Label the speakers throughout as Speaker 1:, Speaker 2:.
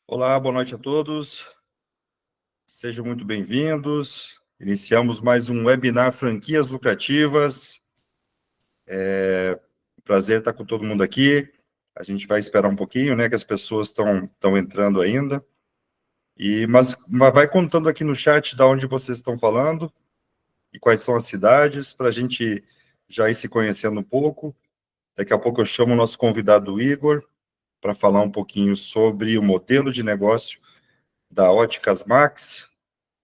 Speaker 1: Olá, boa noite a todos. Sejam muito bem-vindos. Iniciamos mais um webinar Franquias Lucrativas. Prazer estar com todo mundo aqui. A gente vai esperar um pouquinho, né, que as pessoas estão entrando ainda. Mas vai contando aqui no chat de onde vocês estão falando e quais são as cidades, para a gente já ir se conhecendo um pouco. Daqui a pouco eu chamo o nosso convidado Igor para falar um pouquinho sobre o modelo de negócio da Óticas Max.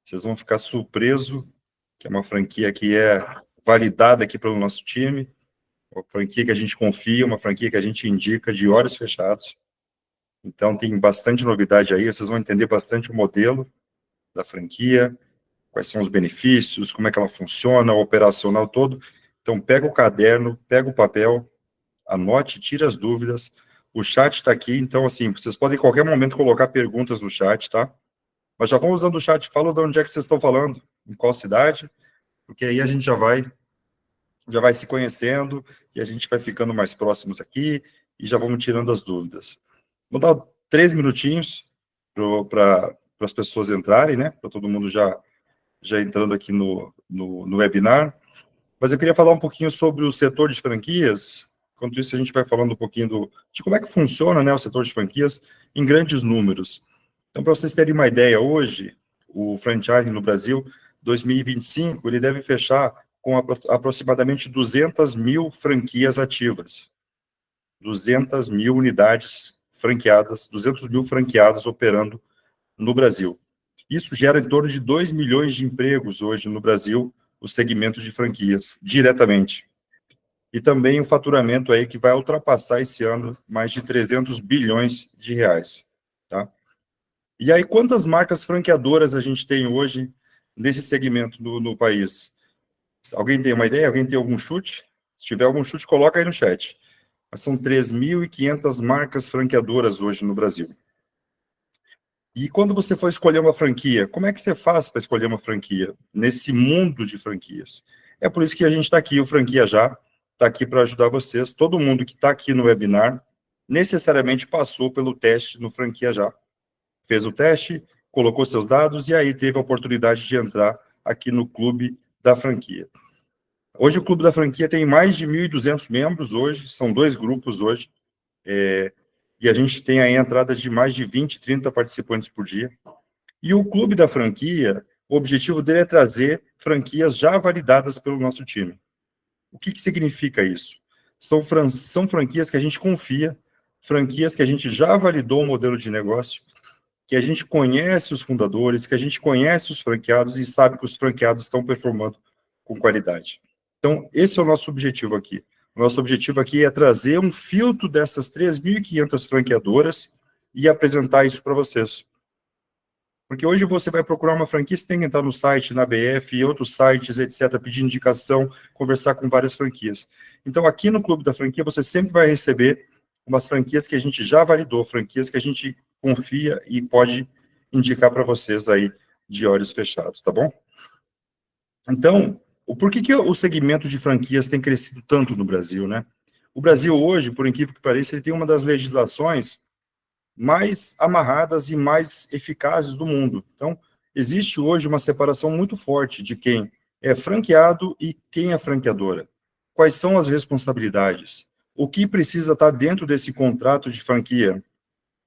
Speaker 1: Vocês vão ficar surpresos, que é uma franquia que é validada aqui pelo nosso time, uma franquia que a gente confia, uma franquia que a gente indica de olhos fechados. Então, tem bastante novidade aí, vocês vão entender bastante o modelo da franquia, quais são os benefícios, como é que ela funciona, o operacional todo. Então, pega o caderno, pega o papel, anote, tira as dúvidas. O chat está aqui, então, assim, vocês podem em qualquer momento colocar perguntas no chat, tá? Mas já vão usando o chat, fala de onde é que vocês estão falando, em qual cidade, porque aí a gente já vai se conhecendo e a gente vai ficando mais próximos aqui e já vamos tirando as dúvidas. Vou dar 3 minutinhos para as pessoas entrarem, né? Para todo mundo já entrando aqui no webinar. Mas eu queria falar um pouquinho sobre o setor de franquias. Enquanto isso, a gente vai falando um pouquinho de como é que funciona, né, o setor de franquias em grandes números. Então, para vocês terem uma ideia, hoje, o franchise no Brasil, 2025, ele deve fechar com aproximadamente 200 mil franquias ativas. 200 mil unidades franqueadas, 200 mil franqueados operando no Brasil. Isso gera em torno de 2 milhões de empregos hoje no Brasil, o segmento de franquias, diretamente. E também o faturamento aí que vai ultrapassar esse ano mais de 300 bilhões de reais, tá? E aí, quantas marcas franqueadoras a gente tem hoje nesse segmento no país? Alguém tem uma ideia? Alguém tem algum chute? Se tiver algum chute, coloca aí no chat. Mas são 3.500 marcas franqueadoras hoje no Brasil. E quando você for escolher uma franquia, como é que você faz para escolher uma franquia nesse mundo de franquias? É por isso que a gente está aqui, o Franquia Já, está aqui para ajudar vocês. Todo mundo que está aqui no webinar necessariamente passou pelo teste no Franquia Já. Fez o teste, colocou seus dados e aí teve a oportunidade de entrar aqui no Clube da Franquia. Hoje o Clube da Franquia tem mais de 1.200 membros hoje, são 2 grupos hoje, e a gente tem aí a entrada de mais de 20, 30 participantes por dia. E o Clube da Franquia, o objetivo dele é trazer franquias já validadas pelo nosso time. O que significa isso? São franquias que a gente confia, franquias que a gente já validou o modelo de negócio, que a gente conhece os fundadores, que a gente conhece os franqueados e sabe que os franqueados estão performando com qualidade. Então, esse é o nosso objetivo aqui. O nosso objetivo aqui é trazer um filtro dessas 3.500 franqueadoras e apresentar isso para vocês. Porque hoje você vai procurar uma franquia, você tem que entrar no site, na BF e outros sites, etc., pedir indicação, conversar com várias franquias. Então, aqui no Clube da Franquia, você sempre vai receber umas franquias que a gente já validou, franquias que a gente confia e pode indicar para vocês aí de olhos fechados, tá bom? Então, por que o segmento de franquias tem crescido tanto no Brasil, né? O Brasil hoje, por incrível que pareça, ele tem uma das legislações mais amarradas e mais eficazes do mundo. Então, existe hoje uma separação muito forte de quem é franqueado e quem é franqueadora. Quais são as responsabilidades? O que precisa estar dentro desse contrato de franquia?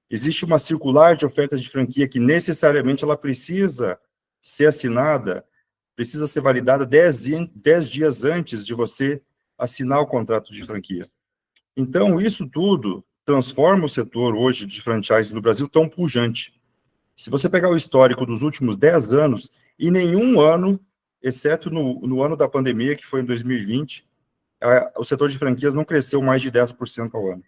Speaker 1: Existe uma circular de oferta de franquia que necessariamente ela precisa ser assinada, precisa ser validada 10 dias antes de você assinar o contrato de franquia. Então, isso tudo transforma o setor hoje de franchise no Brasil tão pujante. Se você pegar o histórico dos últimos 10 anos, em nenhum ano, exceto no ano da pandemia, que foi em 2020, o setor de franquias não cresceu mais de 10% ao ano.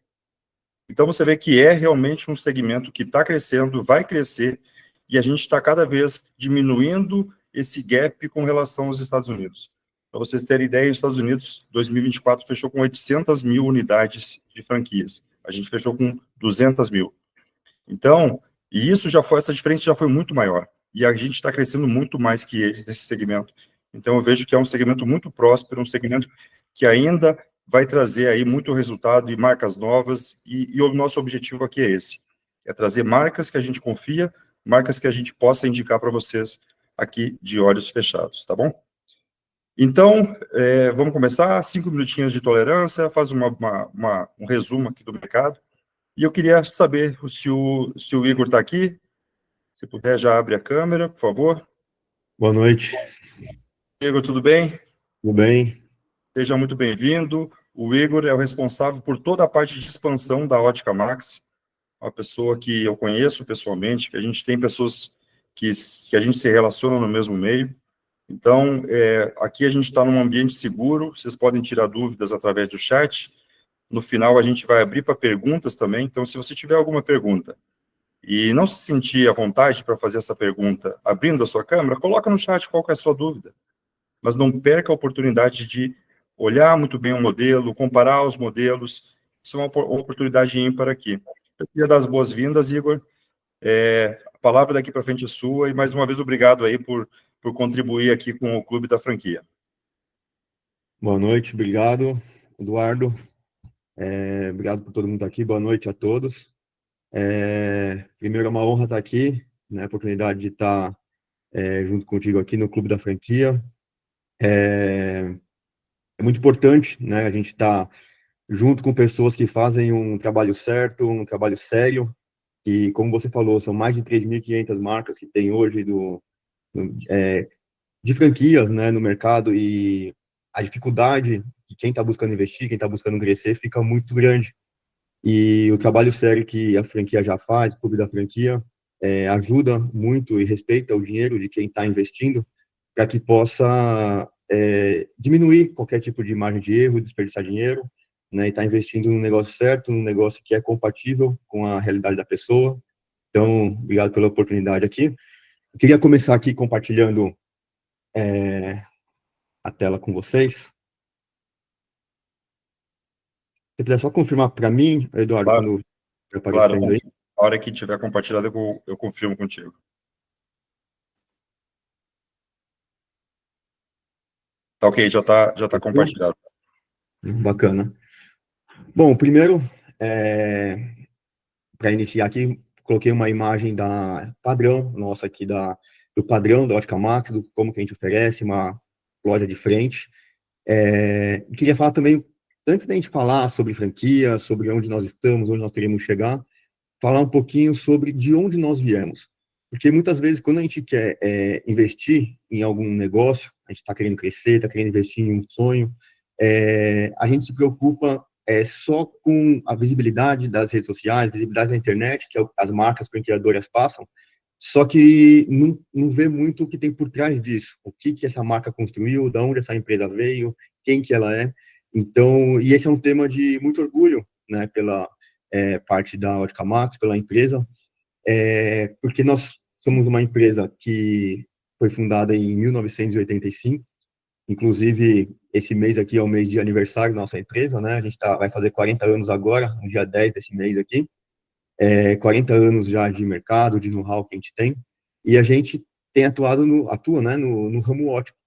Speaker 1: Então, você vê que é realmente um segmento que está crescendo, vai crescer, e a gente está cada vez diminuindo esse gap com relação aos Estados Unidos. Para vocês terem ideia, os Estados Unidos, 2024, fechou com 800 mil unidades de franquias. A gente fechou com 200 mil. Então, essa diferença já foi muito maior. E a gente está crescendo muito mais que eles nesse segmento. Então, eu vejo que é um segmento muito próspero, um segmento que ainda vai trazer aí muito resultado e marcas novas, e o nosso objetivo aqui é esse. é trazer marcas que a gente confia, marcas que a gente possa indicar para vocês aqui de olhos fechados, tá bom? Então, vamos começar, 5 minutinhos de tolerância, faz um resumo aqui do mercado, e eu queria saber se o Igor está aqui, se puder já abre a câmera, por favor.
Speaker 2: Boa noite.
Speaker 1: Igor, tudo bem?
Speaker 2: Tudo bem.
Speaker 1: Seja muito bem-vindo. O Igor é o responsável por toda a parte de expansão da Ótica Max, uma pessoa que eu conheço pessoalmente, que a gente tem pessoas que a gente se relaciona no mesmo meio. Então, aqui a gente está num ambiente seguro, vocês podem tirar dúvidas através do chat. No final, a gente vai abrir para perguntas também. Então, se você tiver alguma pergunta e não se sentir à vontade para fazer essa pergunta abrindo a sua câmera, coloca no chat qual que é a sua dúvida. Mas não perca a oportunidade de olhar muito bem o modelo, comparar os modelos. Isso é uma oportunidade ímpar aqui. Eu queria dar as boas-vindas, Igor. A palavra daqui para frente é sua, e mais uma vez obrigado aí por contribuir aqui com o Clube da Franquia.
Speaker 2: Boa noite, obrigado, Eduardo. Obrigado por todo mundo aqui, boa noite a todos. Primeiro, é uma honra estar aqui, né, a oportunidade de estar junto contigo aqui no Clube da Franquia. É muito importante, né, a gente estar junto com pessoas que fazem um trabalho certo, um trabalho sério, e como você falou, são mais de 3.500 marcas que tem hoje de franquias, né, no mercado, e a dificuldade de quem está buscando investir, quem está buscando crescer, fica muito grande. E o trabalho sério que a franquia já faz, o clube da franquia, ajuda muito e respeita o dinheiro de quem está investindo, para que possa diminuir qualquer tipo de margem de erro, desperdiçar dinheiro, né, e estar investindo no negócio certo, num negócio que é compatível com a realidade da pessoa. Então, obrigado pela oportunidade aqui. Eu queria começar aqui compartilhando a tela com vocês. Se puder só confirmar para mim, Eduardo,
Speaker 1: Claro,
Speaker 2: quando está aparecendo
Speaker 1: claro,
Speaker 2: aí.
Speaker 1: a hora que tiver compartilhado, eu confirmo contigo. Tá ok, já tá compartilhado.
Speaker 2: Bacana. Bom, primeiro, para iniciar aqui, coloquei uma imagem da padrão, nossa aqui, do padrão da Ótica Max, do como que a gente oferece, uma loja de frente. Queria falar também, antes da gente falar sobre franquia, sobre onde nós estamos, onde nós queremos chegar, falar um pouquinho sobre de onde nós viemos. Porque muitas vezes, quando a gente quer investir em algum negócio, a gente está querendo crescer, está querendo investir em um sonho, a gente se preocupa só com a visibilidade das redes sociais, visibilidade da internet, que as marcas franqueadoras passam, só que não vê muito o que tem por trás disso, o que essa marca construiu, de onde essa empresa veio, quem que ela é. Então, e esse é um tema de muito orgulho, né, pela parte da Ótica Max, pela empresa, porque nós somos uma empresa que foi fundada em 1985, inclusive esse mês aqui é o mês de aniversário da nossa empresa, né, a gente vai fazer 40 anos agora, no dia 10 desse mês aqui, 40 anos já de mercado, de know-how que a gente tem, e a gente tem atua, né, no ramo ótico.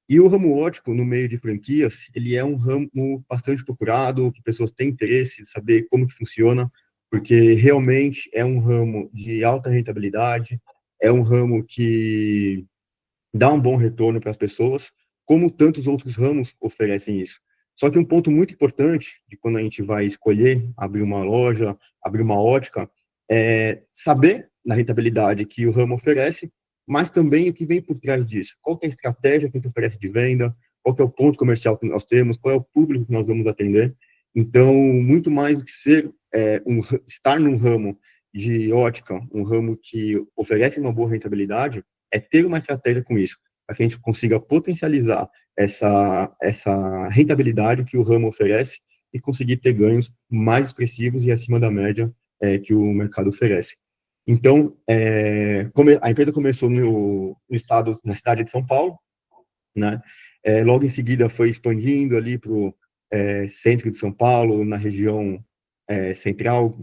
Speaker 2: E o ramo ótico, no meio de franquias, ele é um ramo bastante procurado, que pessoas têm interesse de saber como que funciona, porque realmente é um ramo de alta rentabilidade, é um ramo que dá um bom retorno para as pessoas, como tantos outros ramos oferecem isso. Só que um ponto muito importante de quando a gente vai escolher abrir uma loja, abrir uma ótica, é saber na rentabilidade que o ramo oferece, mas também o que vem por trás disso. Qual que é a estratégia que a gente oferece de venda, qual que é o ponto comercial que nós temos, qual é o público que nós vamos atender. Então, muito mais do que estar num ramo de ótica, um ramo que oferece uma boa rentabilidade, é ter uma estratégia com isso, para que a gente consiga potencializar essa rentabilidade que o ramo oferece e conseguir ter ganhos mais expressivos e acima da média que o mercado oferece. Então, a empresa começou na cidade de São Paulo, né? Logo em seguida foi expandindo ali para o centro de São Paulo, na região central,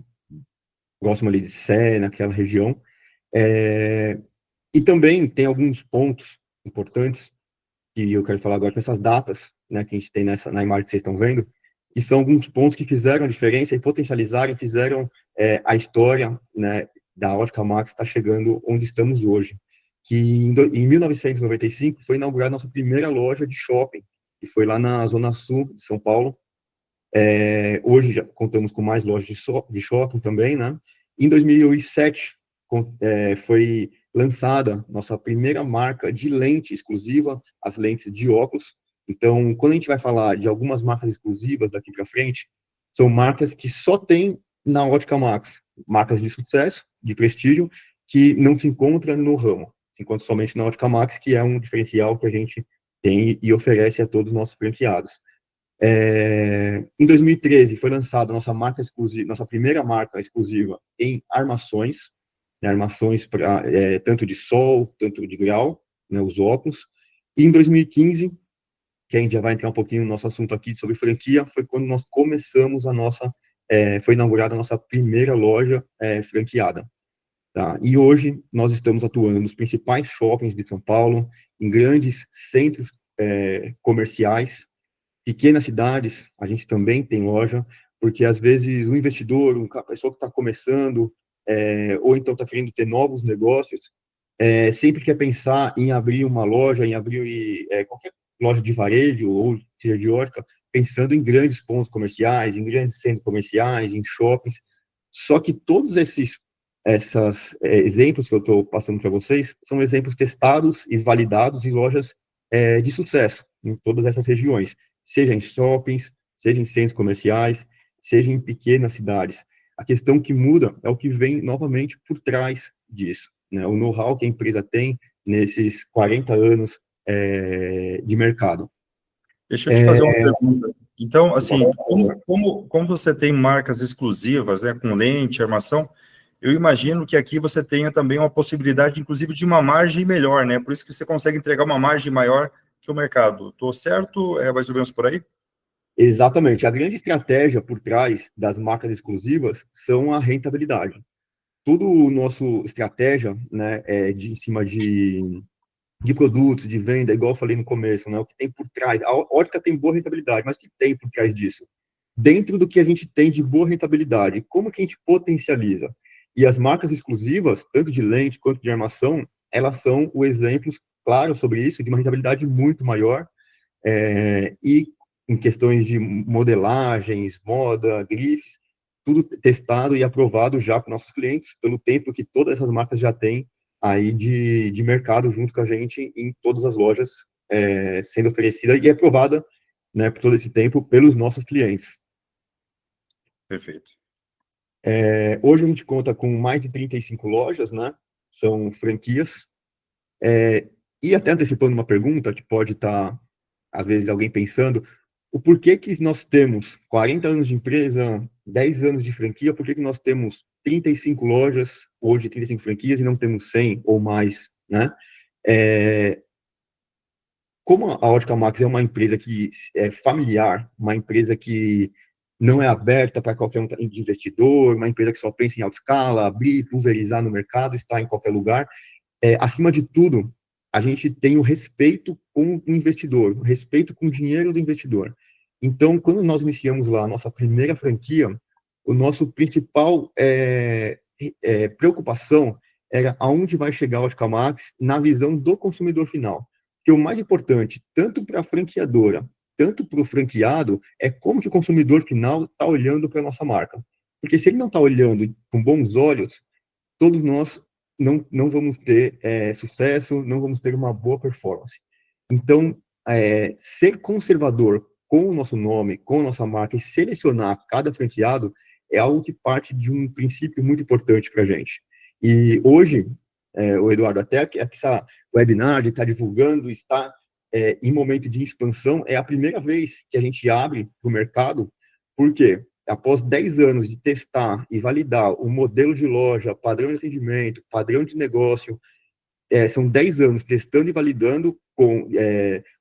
Speaker 2: próximo ali de Sé, naquela região. E também tem alguns pontos importantes que eu quero falar agora com essas datas, né, que a gente tem na imagem que vocês estão vendo. e são alguns pontos que fizeram a diferença e potencializaram, fizeram a história, né, da Ótica Max estar chegando onde estamos hoje. Que em 1995 foi inaugurada nossa primeira loja de shopping, que foi lá na Zona Sul de São Paulo. Hoje já contamos com mais lojas de shopping também, né? Em 2007 foi lançada nossa primeira marca de lente exclusiva, as lentes de óculos. Então, quando a gente vai falar de algumas marcas exclusivas daqui para frente, são marcas que só tem na Ótica Max, marcas de sucesso, de prestígio, que não se encontra no ramo, se encontra somente na Ótica Max, que é um diferencial que a gente tem e oferece a todos os nossos franqueados. Em 2013 foi lançada nossa marca exclusiva, nossa primeira marca exclusiva em armações, né, armações para tanto de sol, tanto de grau, né, os óculos. E em 2015, que a gente já vai entrar um pouquinho no nosso assunto aqui sobre franquia, foi quando nós começamos foi inaugurada a nossa primeira loja franqueada. Tá? E hoje nós estamos atuando nos principais shoppings de São Paulo, em grandes centros comerciais, pequenas cidades, a gente também tem loja, porque às vezes o investidor, a pessoa que está começando, ou então está querendo ter novos negócios, sempre quer pensar em abrir uma loja, em abrir qualquer loja de varejo ou seja de ótica, pensando em grandes pontos comerciais, em grandes centros comerciais, em shoppings. Só que todos esses exemplos que eu estou passando para vocês são exemplos testados e validados em lojas de sucesso em todas essas regiões, seja em shoppings, seja em centros comerciais, seja em pequenas cidades. A questão que muda é o que vem novamente por trás disso, né? O know-how que a empresa tem nesses 40 anos de mercado.
Speaker 1: Deixa eu te fazer uma pergunta. Então, assim, como você tem marcas exclusivas, né, com lente, armação, eu imagino que aqui você tenha também uma possibilidade, inclusive, de uma margem melhor, né? Por isso que você consegue entregar uma margem maior que o mercado. Estou certo? É mais ou menos por aí?
Speaker 2: Exatamente. A grande estratégia por trás das marcas exclusivas são a rentabilidade. Tudo o nosso estratégia, né, em cima de produtos, de venda, igual eu falei no começo, né, o que tem por trás. A ótica tem boa rentabilidade, mas o que tem por trás disso? Dentro do que a gente tem de boa rentabilidade, como que a gente potencializa? E as marcas exclusivas, tanto de lente quanto de armação, elas são o exemplo claro sobre isso, de uma rentabilidade muito maior, e em questões de modelagens, moda, grifes, tudo testado e aprovado já para nossos clientes, pelo tempo que todas essas marcas já têm aí de mercado junto com a gente em todas as lojas sendo oferecida e aprovada, né, por todo esse tempo pelos nossos clientes.
Speaker 1: Perfeito.
Speaker 2: Hoje a gente conta com mais de 35 lojas, né, são franquias, e até antecipando uma pergunta que pode estar, às vezes, alguém pensando, o porquê que nós temos 40 anos de empresa, 10 anos de franquia, por que nós temos 35 lojas, hoje 35 franquias, e não temos 100 ou mais, né? Como a Ótica Max é uma empresa que é familiar, uma empresa que não é aberta para qualquer um de investidor, uma empresa que só pensa em alta escala, abrir, pulverizar no mercado, estar em qualquer lugar, acima de tudo, a gente tem o respeito com o investidor, o respeito com o dinheiro do investidor. Então, quando nós iniciamos lá a nossa primeira franquia, o nosso principal preocupação era aonde vai chegar a Ótica Max na visão do consumidor final. Porque o mais importante, tanto para a franqueadora, tanto para o franqueado, é como que o consumidor final está olhando para a nossa marca. Porque se ele não está olhando com bons olhos, todos nós não vamos ter sucesso, não vamos ter uma boa performance. Então, ser conservador com o nosso nome, com a nossa marca e selecionar cada franqueado é algo que parte de um princípio muito importante para a gente. E hoje, o Eduardo, até que essa webinar está divulgando, está em momento de expansão, é a primeira vez que a gente abre para o mercado, porque após 10 anos de testar e validar o modelo de loja, padrão de atendimento, padrão de negócio, são 10 anos testando e validando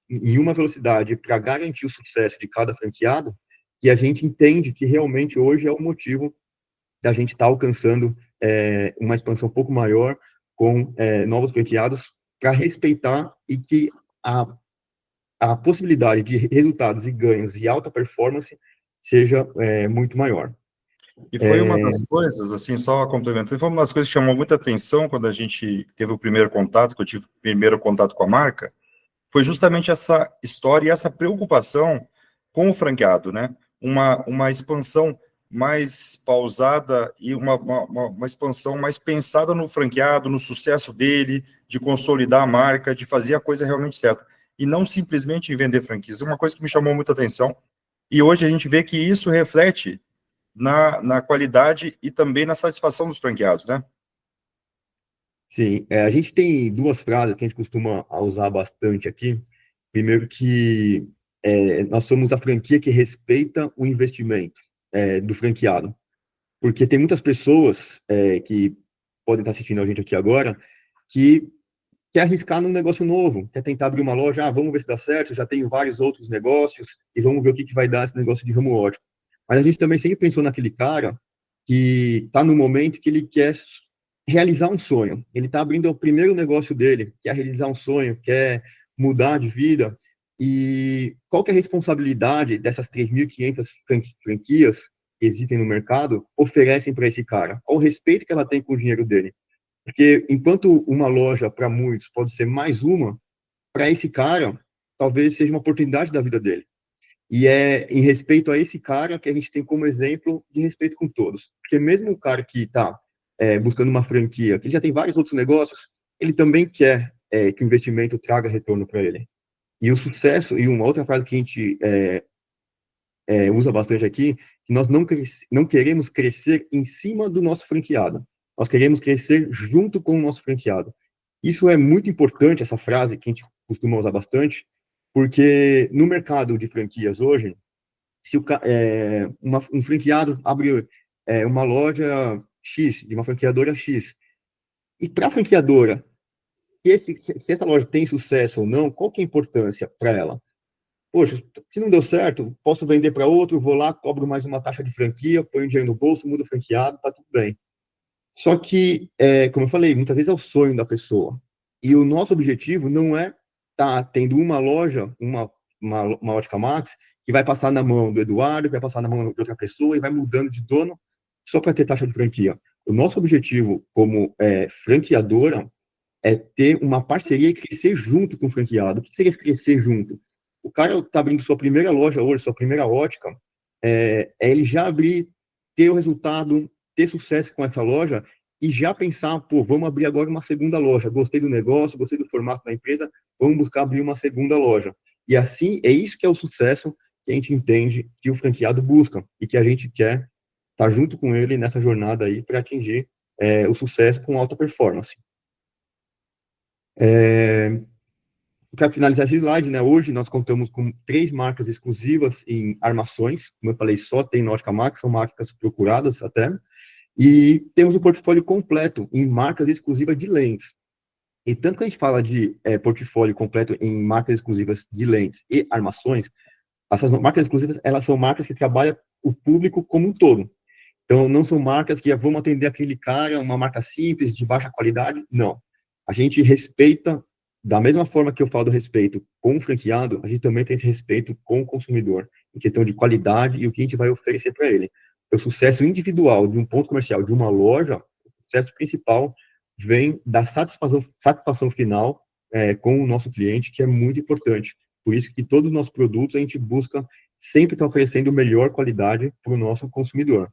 Speaker 2: em uma velocidade para garantir o sucesso de cada franqueado, e a gente entende que realmente hoje é o motivo da gente estar alcançando uma expansão um pouco maior com novos franqueados para respeitar e que a possibilidade de resultados e ganhos e alta performance seja muito maior.
Speaker 1: E foi uma das coisas, assim, só complementando, foi uma das coisas que chamou muita atenção quando a gente teve o primeiro contato, que eu tive o primeiro contato com a marca, foi justamente essa história e essa preocupação com o franqueado, né? Uma expansão mais pausada e uma expansão mais pensada no franqueado, no sucesso dele, de consolidar a marca, de fazer a coisa realmente certa. E não simplesmente em vender franquias. É uma coisa que me chamou muita atenção. E hoje a gente vê que isso reflete na qualidade e também na satisfação dos franqueados, né?
Speaker 2: Sim, a gente tem duas frases que a gente costuma usar bastante aqui. Primeiro que nós somos a franquia que respeita o investimento do franqueado. Porque tem muitas pessoas que podem estar assistindo a gente aqui agora que quer arriscar num negócio novo, quer tentar abrir uma loja, vamos ver se dá certo, já tenho vários outros negócios e vamos ver o que vai dar esse negócio de ramo ótico. Mas a gente também sempre pensou naquele cara que está no momento que ele quer realizar um sonho. Ele está abrindo o primeiro negócio dele, quer realizar um sonho, quer mudar de vida. E qual que é a responsabilidade dessas 3.500 franquias que existem no mercado oferecem para esse cara? Qual o respeito que ela tem com o dinheiro dele? Porque enquanto uma loja, para muitos, pode ser mais uma, para esse cara, talvez seja uma oportunidade da vida dele. E é em respeito a esse cara que a gente tem como exemplo de respeito com todos. Porque mesmo o cara que está buscando uma franquia, que já tem vários outros negócios, ele também quer que o investimento traga retorno para ele. E o sucesso, e uma outra frase que a gente usa bastante aqui, que nós não queremos crescer em cima do nosso franqueado. Nós queremos crescer junto com o nosso franqueado. Isso é muito importante, essa frase que a gente costuma usar bastante, porque no mercado de franquias hoje, se um franqueado abre uma loja X, de uma franqueadora X, e para a franqueadora, se essa loja tem sucesso ou não, qual que é a importância para ela? Poxa, se não deu certo, posso vender para outro, vou lá, cobro mais uma taxa de franquia, ponho dinheiro no bolso, mudo o franqueado, tá tudo bem. Só que, como eu falei, muitas vezes é o sonho da pessoa. E o nosso objetivo não é estar tendo uma loja, uma Ótica Max, que vai passar na mão do Eduardo, que vai passar na mão de outra pessoa e vai mudando de dono só para ter taxa de franquia. O nosso objetivo como franqueadora é ter uma parceria e crescer junto com o franqueado. O que seria esse crescer junto? O cara está abrindo sua primeira loja hoje, sua primeira ótica, ele já abrir, ter o resultado, ter sucesso com essa loja e já pensar, pô, vamos abrir agora uma segunda loja. Gostei do negócio, gostei do formato da empresa, vamos buscar abrir uma segunda loja. E assim, é isso que é o sucesso que a gente entende que o franqueado busca e que a gente quer estar junto com ele nessa jornada aí para atingir o sucesso com alta performance. Para finalizar esse slide, né, hoje nós contamos com 3 marcas exclusivas em armações, como eu falei, só tem na Ótica Max, são marcas procuradas até, e temos um portfólio completo em marcas exclusivas de lentes. E tanto que a gente fala de portfólio completo em marcas exclusivas de lentes e armações, essas marcas exclusivas, elas são marcas que trabalham o público como um todo. Então, não são marcas que vão atender aquele cara, uma marca simples, de baixa qualidade, não. A gente respeita, da mesma forma que eu falo do respeito com o franqueado, a gente também tem esse respeito com o consumidor, em questão de qualidade e o que a gente vai oferecer para ele. O sucesso individual de um ponto comercial, de uma loja, o sucesso principal vem da satisfação final com o nosso cliente, que é muito importante. Por isso que todos os nossos produtos a gente busca sempre estar oferecendo melhor qualidade para o nosso consumidor.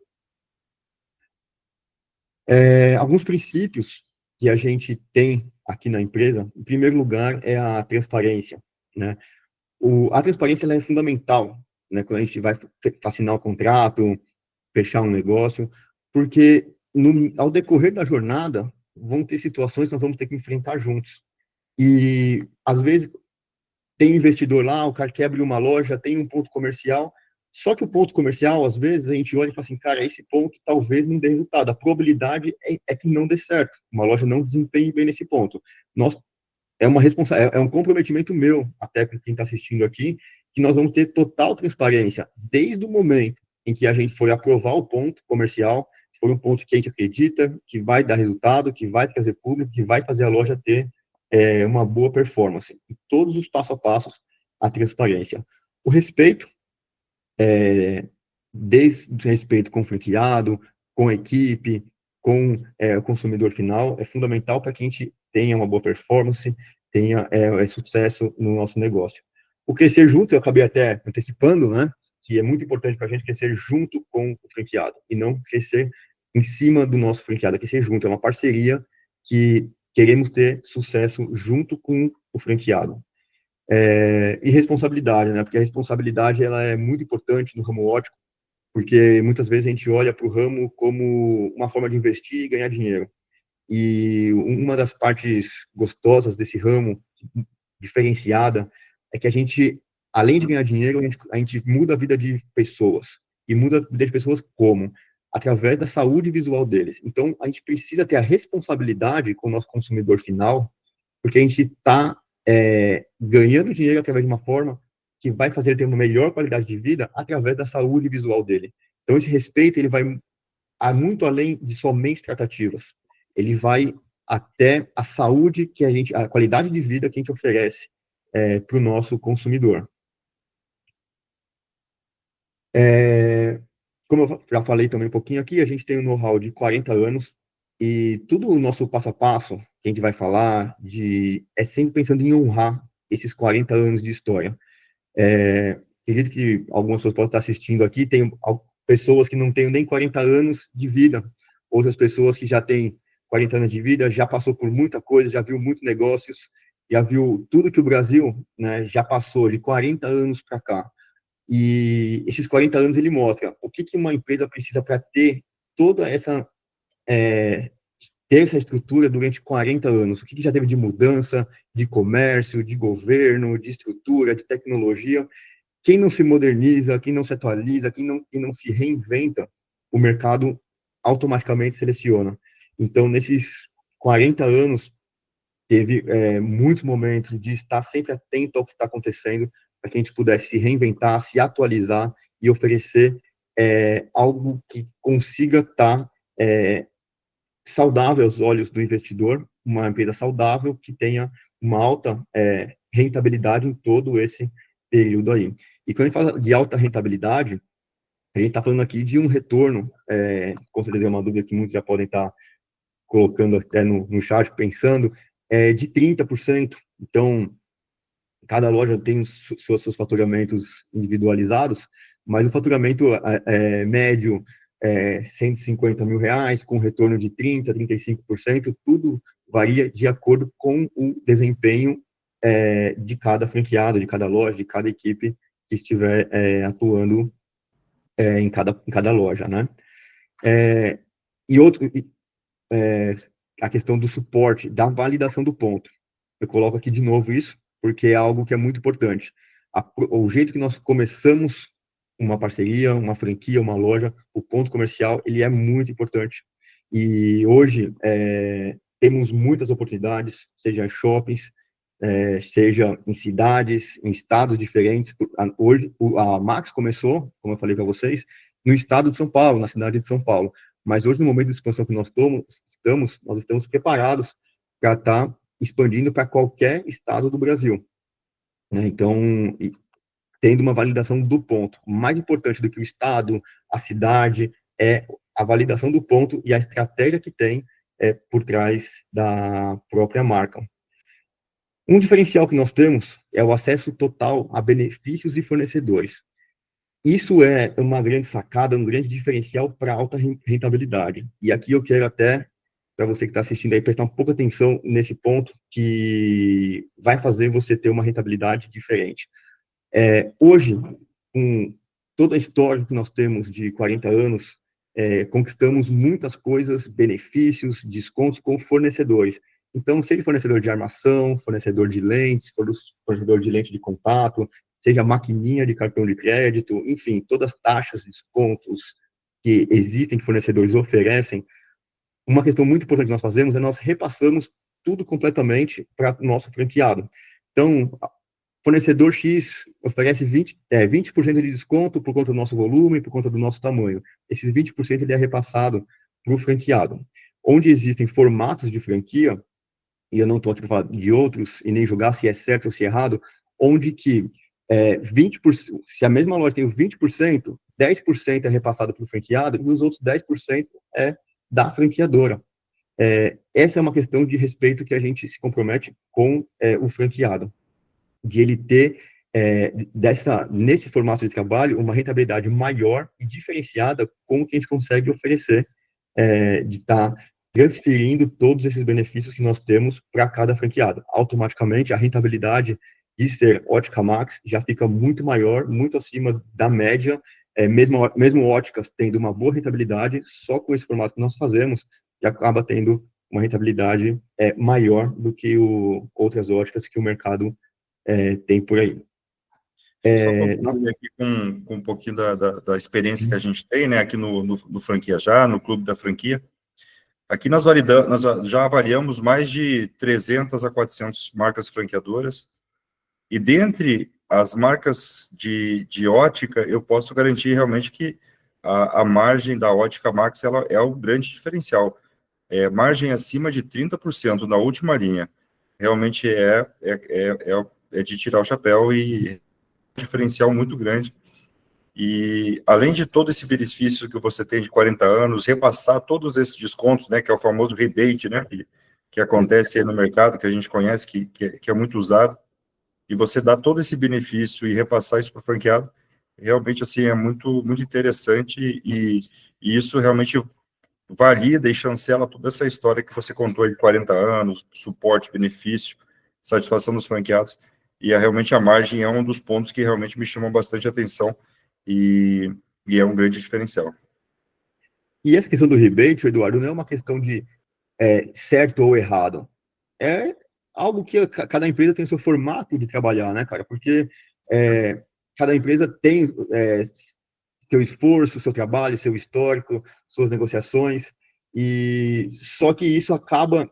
Speaker 2: Alguns princípios que a gente tem aqui na empresa, em primeiro lugar, é a transparência, né? A transparência ela é fundamental, né, quando a gente vai assinar um contrato, fechar um negócio, porque ao decorrer da jornada, vão ter situações que nós vamos ter que enfrentar juntos. E, às vezes, tem um investidor lá, o cara quer abrir uma loja, tem um ponto comercial, só que o ponto comercial, às vezes, a gente olha e fala assim, cara, esse ponto talvez não dê resultado. A probabilidade é que não dê certo. Uma loja não desempenhe bem nesse ponto. É um comprometimento meu, até com quem está assistindo aqui, que nós vamos ter total transparência desde o momento em que a gente for aprovar o ponto comercial, se for um ponto que a gente acredita que vai dar resultado, que vai trazer público, que vai fazer a loja ter uma boa performance. Em todos os passo a passos, a transparência. O respeito desde o respeito com o franqueado, com a equipe, com o consumidor final, é fundamental para que a gente tenha uma boa performance, tenha sucesso no nosso negócio. O crescer junto, eu acabei até antecipando, né, que é muito importante para a gente crescer junto com o franqueado, e não crescer em cima do nosso franqueado, crescer junto, é uma parceria que queremos ter sucesso junto com o franqueado. E responsabilidade, né, porque a responsabilidade ela é muito importante no ramo ótico, porque muitas vezes a gente olha para o ramo como uma forma de investir e ganhar dinheiro. E uma das partes gostosas desse ramo, diferenciada, é que a gente, além de ganhar dinheiro, a gente muda a vida de pessoas. E muda a vida de pessoas como? Através da saúde visual deles. Então, a gente precisa ter a responsabilidade com o nosso consumidor final, porque a gente está ganhando dinheiro através de uma forma que vai fazer ele ter uma melhor qualidade de vida através da saúde visual dele. Então, esse respeito, ele vai muito além de somente tratativas. Ele vai até a saúde que a qualidade de vida que a gente oferece para o nosso consumidor. Como eu já falei também um pouquinho aqui, a gente tem um know-how de 40 anos e tudo o nosso passo a passo que a gente vai falar é sempre pensando em honrar esses 40 anos de história. Acredito que algumas pessoas podem estar assistindo aqui, tem pessoas que não têm nem 40 anos de vida, outras pessoas que já têm 40 anos de vida, já passou por muita coisa, já viu muitos negócios, já viu tudo que o Brasil, né, já passou de 40 anos para cá. E esses 40 anos ele mostra o que uma empresa precisa para ter toda essa ter essa estrutura durante 40 anos, o que já teve de mudança, de comércio, de governo, de estrutura, de tecnologia. Quem não se moderniza, quem não se atualiza, quem não se reinventa, o mercado automaticamente seleciona. Então, nesses 40 anos, teve muitos momentos de estar sempre atento ao que está acontecendo, para que a gente pudesse se reinventar, se atualizar e oferecer algo que consiga estar saudável aos olhos do investidor, uma empresa saudável que tenha uma alta rentabilidade em todo esse período aí. E quando a gente fala de alta rentabilidade, a gente está falando aqui de um retorno, com certeza é uma dúvida que muitos já podem estar colocando até no chat, pensando, de 30%. Então, cada loja tem seus faturamentos individualizados, mas o faturamento médio é 150 mil reais, com retorno de 30%, 35%, tudo varia de acordo com o desempenho de cada franqueado, de cada loja, de cada equipe que estiver atuando em cada loja, né? A questão do suporte, da validação do ponto. Eu coloco aqui de novo isso, porque é algo que é muito importante. O jeito que nós começamos uma parceria, uma franquia, uma loja, o ponto comercial, ele é muito importante. E hoje temos muitas oportunidades, seja em shoppings, seja em cidades, em estados diferentes. Hoje, a Max começou, como eu falei para vocês, no estado de São Paulo, na cidade de São Paulo. Mas hoje, no momento de expansão que nós estamos preparados para estar expandindo para qualquer estado do Brasil, né? Então, tendo uma validação do ponto. Mais importante do que o estado, a cidade, é a validação do ponto e a estratégia que tem por trás da própria marca. Um diferencial que nós temos é o acesso total a benefícios e fornecedores. Isso é uma grande sacada, um grande diferencial para alta rentabilidade. E aqui eu quero até, para você que está assistindo aí, prestar um pouco de atenção nesse ponto que vai fazer você ter uma rentabilidade diferente. Hoje, com toda a história que nós temos de 40 anos, conquistamos muitas coisas, benefícios, descontos com fornecedores. Então, seja fornecedor de armação, fornecedor de lentes, fornecedor de lente de contato, seja maquininha de cartão de crédito, enfim, todas as taxas, descontos que existem, que fornecedores oferecem. Uma questão muito importante que nós fazemos é nós repassamos tudo completamente para o nosso franqueado. Então, fornecedor X oferece 20% de desconto por conta do nosso volume, por conta do nosso tamanho. Esses 20% ele é repassado para o franqueado. Onde existem formatos de franquia, e eu não estou aqui para falar de outros, e nem julgar se é certo ou se é errado, onde que Se a mesma loja tem os 20%, 10% é repassado para o franqueado e os outros 10% é da franqueadora. Essa é uma questão de respeito que a gente se compromete com o franqueado, de ele ter, nesse formato de trabalho, uma rentabilidade maior e diferenciada com o que a gente consegue oferecer, de estar transferindo todos esses benefícios que nós temos para cada franqueado. Automaticamente, a rentabilidade de ser Ótica Max já fica muito maior, muito acima da média, mesmo óticas tendo uma boa rentabilidade, só com esse formato que nós fazemos, já acaba tendo uma rentabilidade maior do que outras óticas que o mercado tem por aí.
Speaker 1: Só concluir aqui com um pouquinho da experiência que a gente tem, né, aqui no Franquia Já, no Clube da Franquia. Aqui nós já avaliamos mais de 300 a 400 marcas franqueadoras, e dentre as marcas de ótica, eu posso garantir realmente que a margem da Ótica Max ela é o grande diferencial. Margem acima de 30% na última linha. Realmente é de tirar o chapéu e um diferencial muito grande. E, além de todo esse benefício que você tem de 40 anos, repassar todos esses descontos, né, que é o famoso rebate, né, que acontece aí no mercado, que a gente conhece, que é muito usado, e você dá todo esse benefício e repassar isso para o franqueado, realmente, assim, é muito, muito interessante, e isso realmente valida e chancela toda essa história que você contou aí de 40 anos, suporte, benefício, satisfação dos franqueados, e realmente a margem é um dos pontos que realmente me chamam bastante atenção, e é um grande diferencial.
Speaker 2: E essa questão do rebate, Eduardo, não é uma questão de certo ou errado. É algo que cada empresa tem o seu formato de trabalhar, né, cara? Porque cada empresa tem seu esforço, seu trabalho, seu histórico, suas negociações, e só que isso acaba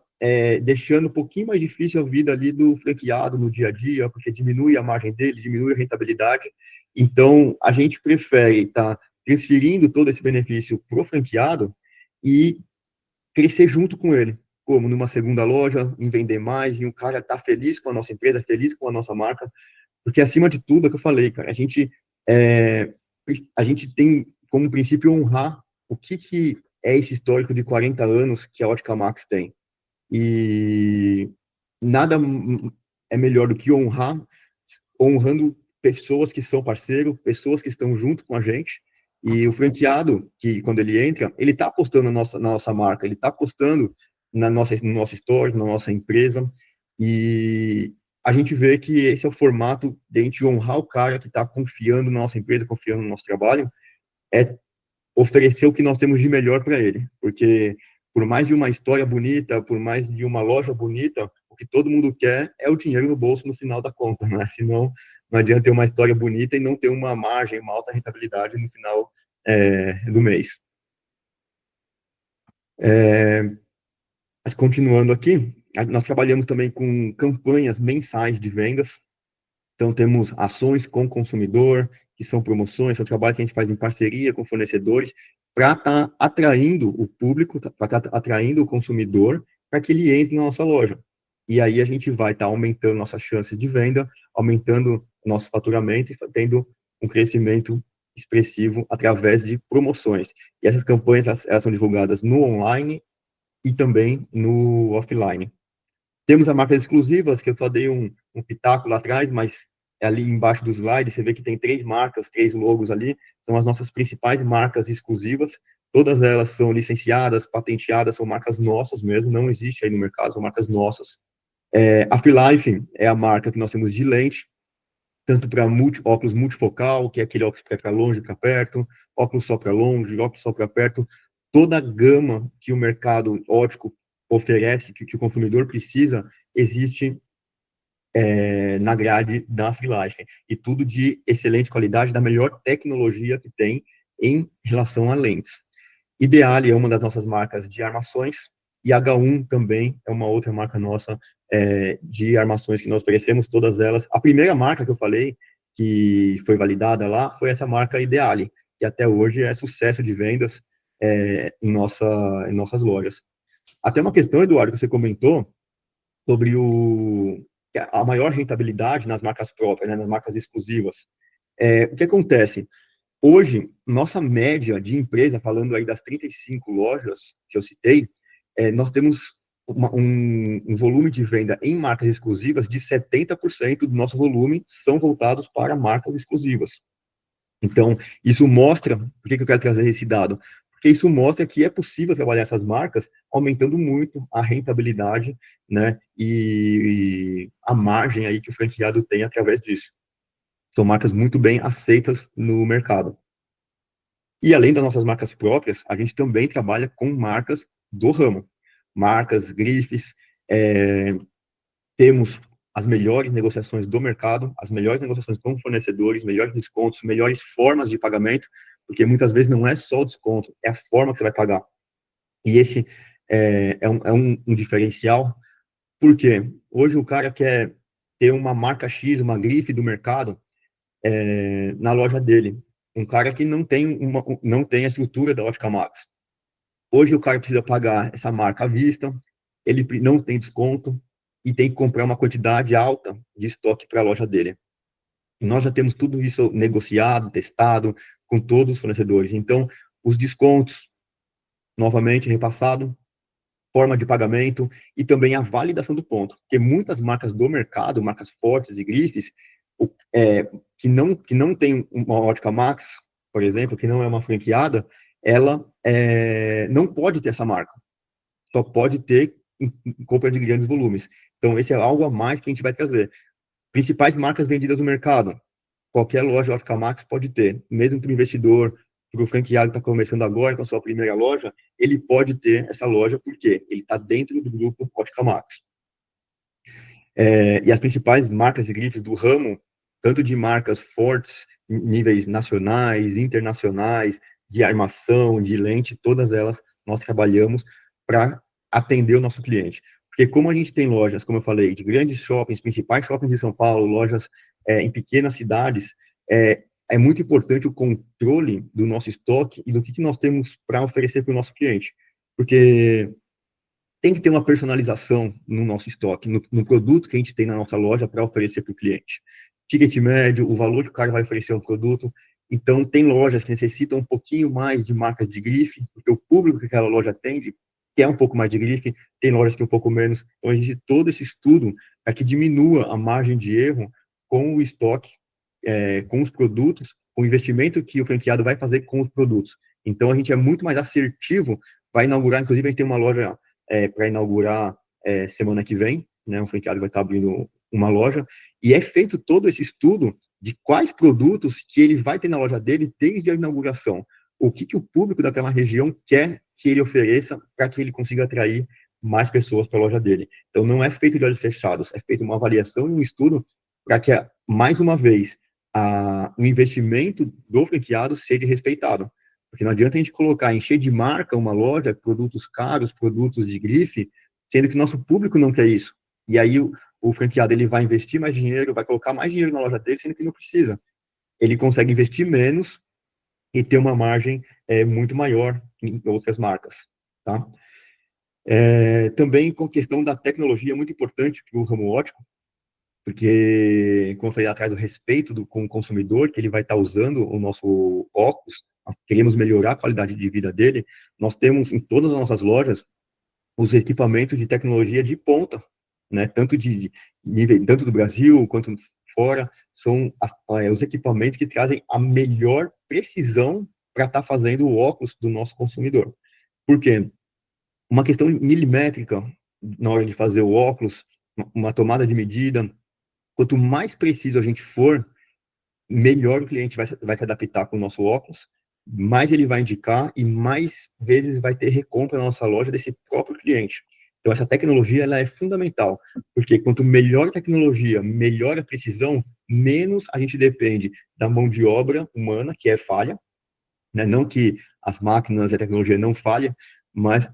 Speaker 2: deixando um pouquinho mais difícil a vida ali do franqueado no dia a dia, porque diminui a margem dele, diminui a rentabilidade. Então, a gente prefere estar transferindo todo esse benefício para o franqueado e crescer junto com ele, como numa segunda loja, em vender mais, e o cara tá feliz com a nossa empresa, feliz com a nossa marca, porque acima de tudo é o que eu falei, cara, a gente tem como princípio honrar o que é esse histórico de 40 anos que a Ótica Max tem. E nada é melhor do que honrando pessoas que são parceiros, pessoas que estão junto com a gente. E o franqueado, que quando ele entra, ele está apostando na nossa marca, ele está apostando no nosso store, na nossa empresa. E a gente vê que esse é o formato de a gente honrar o cara que está confiando na nossa empresa, confiando no nosso trabalho, é oferecer o que nós temos de melhor para ele. Porque por mais de uma história bonita, por mais de uma loja bonita, o que todo mundo quer é o dinheiro no bolso no final da conta, né? Senão, não adianta ter uma história bonita e não ter uma margem, uma alta rentabilidade no final do mês. Mas continuando aqui, nós trabalhamos também com campanhas mensais de vendas. Então, temos ações com o consumidor, que são promoções, é um trabalho que a gente faz em parceria com fornecedores, para estar atraindo o público, para estar atraindo o consumidor, para que ele entre na nossa loja. E aí a gente vai estar aumentando nossas chances de venda, aumentando nosso faturamento e tendo um crescimento expressivo através de promoções. E essas campanhas, elas são divulgadas no online e também no offline. Temos as marcas exclusivas, que eu só dei um pitaco lá atrás, mas ali embaixo do slide você vê que tem 3 marcas, 3 logos ali, são as nossas principais marcas exclusivas. Todas elas são licenciadas, patenteadas, são marcas nossas mesmo, não existe aí no mercado, são marcas nossas. A Freelife é a marca que nós temos de lente, tanto para óculos multifocal, que é aquele óculos que é para longe e para perto, óculos só para longe, óculos só para perto, toda a gama que o mercado óptico oferece, que o consumidor precisa, existe na grade da Freelife. E tudo de excelente qualidade, da melhor tecnologia que tem em relação a lentes. Ideale é uma das nossas marcas de armações, e H1 também é uma outra marca nossa de armações que nós oferecemos, todas elas. A primeira marca que eu falei, que foi validada lá, foi essa marca Ideale, que até hoje é sucesso de vendas em nossas lojas. Até uma questão, Eduardo, que você comentou sobre a maior rentabilidade nas marcas próprias, né, nas marcas exclusivas. O que acontece? Hoje, nossa média de empresa, falando aí das 35 lojas que eu citei, nós temos um volume de venda em marcas exclusivas de 70% do nosso volume são voltados para marcas exclusivas. Então, isso mostra, por que eu quero trazer esse dado? Porque isso mostra que é possível trabalhar essas marcas aumentando muito a rentabilidade, né, e a margem aí que o franqueado tem através disso. São marcas muito bem aceitas no mercado. E além das nossas marcas próprias, a gente também trabalha com marcas do ramo. Marcas, grifes, temos as melhores negociações do mercado, as melhores negociações com fornecedores, melhores descontos, melhores formas de pagamento, porque muitas vezes não é só o desconto, é a forma que você vai pagar. E esse um diferencial, porque hoje o cara quer ter uma marca X, uma grife do mercado, na loja dele. Um cara que não tem a estrutura da Ótica Max. Hoje o cara precisa pagar essa marca à vista, ele não tem desconto e tem que comprar uma quantidade alta de estoque para a loja dele. E nós já temos tudo isso negociado, testado com todos os fornecedores. Então, os descontos, novamente, repassado, forma de pagamento e também a validação do ponto. Porque muitas marcas do mercado, marcas fortes e grifes, que não tem uma Ótica Max, por exemplo, que não é uma franqueada, ela não pode ter essa marca. Só pode ter em compra de grandes volumes. Então, esse é algo a mais que a gente vai trazer. Principais marcas vendidas no mercado. Qualquer loja Ótica Max pode ter. Mesmo para o investidor, para o franqueado que está começando agora com a sua primeira loja, ele pode ter essa loja, porque ele está dentro do grupo Ótica Max. E as principais marcas e grifes do ramo, tanto de marcas fortes, níveis nacionais, internacionais, de armação, de lente, todas elas nós trabalhamos para atender o nosso cliente. Porque como a gente tem lojas, como eu falei, de grandes shoppings, principais shoppings de São Paulo, lojas em pequenas cidades, é muito importante o controle do nosso estoque e do que nós temos para oferecer para o nosso cliente. Porque tem que ter uma personalização no nosso estoque, no produto que a gente tem na nossa loja para oferecer para o cliente. Ticket médio, o valor que o cara vai oferecer ao produto. Então, tem lojas que necessitam um pouquinho mais de marcas de grife, porque o público que aquela loja atende quer um pouco mais de grife, tem lojas que um pouco menos. Então, a gente todo esse estudo é que diminua a margem de erro com o estoque, com os produtos, com o investimento que o franqueado vai fazer com os produtos. Então, a gente é muito mais assertivo, vai inaugurar, inclusive, a gente tem uma loja para inaugurar semana que vem, né? Um franqueado vai estar abrindo uma loja, e é feito todo esse estudo de quais produtos que ele vai ter na loja dele desde a inauguração. O que o público daquela região quer que ele ofereça para que ele consiga atrair mais pessoas para a loja dele. Então, não é feito de olhos fechados, é feito uma avaliação e um estudo para que, mais uma vez, o investimento do franqueado seja respeitado. Porque não adianta a gente colocar, encher de marca uma loja, produtos caros, produtos de grife, sendo que nosso público não quer isso. E aí o franqueado ele vai investir mais dinheiro, vai colocar mais dinheiro na loja dele, sendo que não precisa. Ele consegue investir menos e ter uma margem muito maior em outras marcas. Tá? Também com a questão da tecnologia, é muito importante para o ramo óptico, porque, como eu falei lá atrás, o respeito com o consumidor, que ele vai estar usando o nosso óculos, queremos melhorar a qualidade de vida dele, nós temos em todas as nossas lojas os equipamentos de tecnologia de ponta, né, tanto de nível, tanto do Brasil quanto fora, são os equipamentos que trazem a melhor precisão para estar fazendo o óculos do nosso consumidor. Por quê? Uma questão milimétrica na hora de fazer o óculos, uma tomada de medida, quanto mais preciso a gente for, melhor o cliente vai se adaptar com o nosso óculos, mais ele vai indicar e mais vezes vai ter recompra na nossa loja desse próprio cliente. Então, essa tecnologia ela é fundamental, porque quanto melhor a tecnologia, melhor a precisão, menos a gente depende da mão de obra humana, que é falha, né? Não que as máquinas e a tecnologia não falhem, mas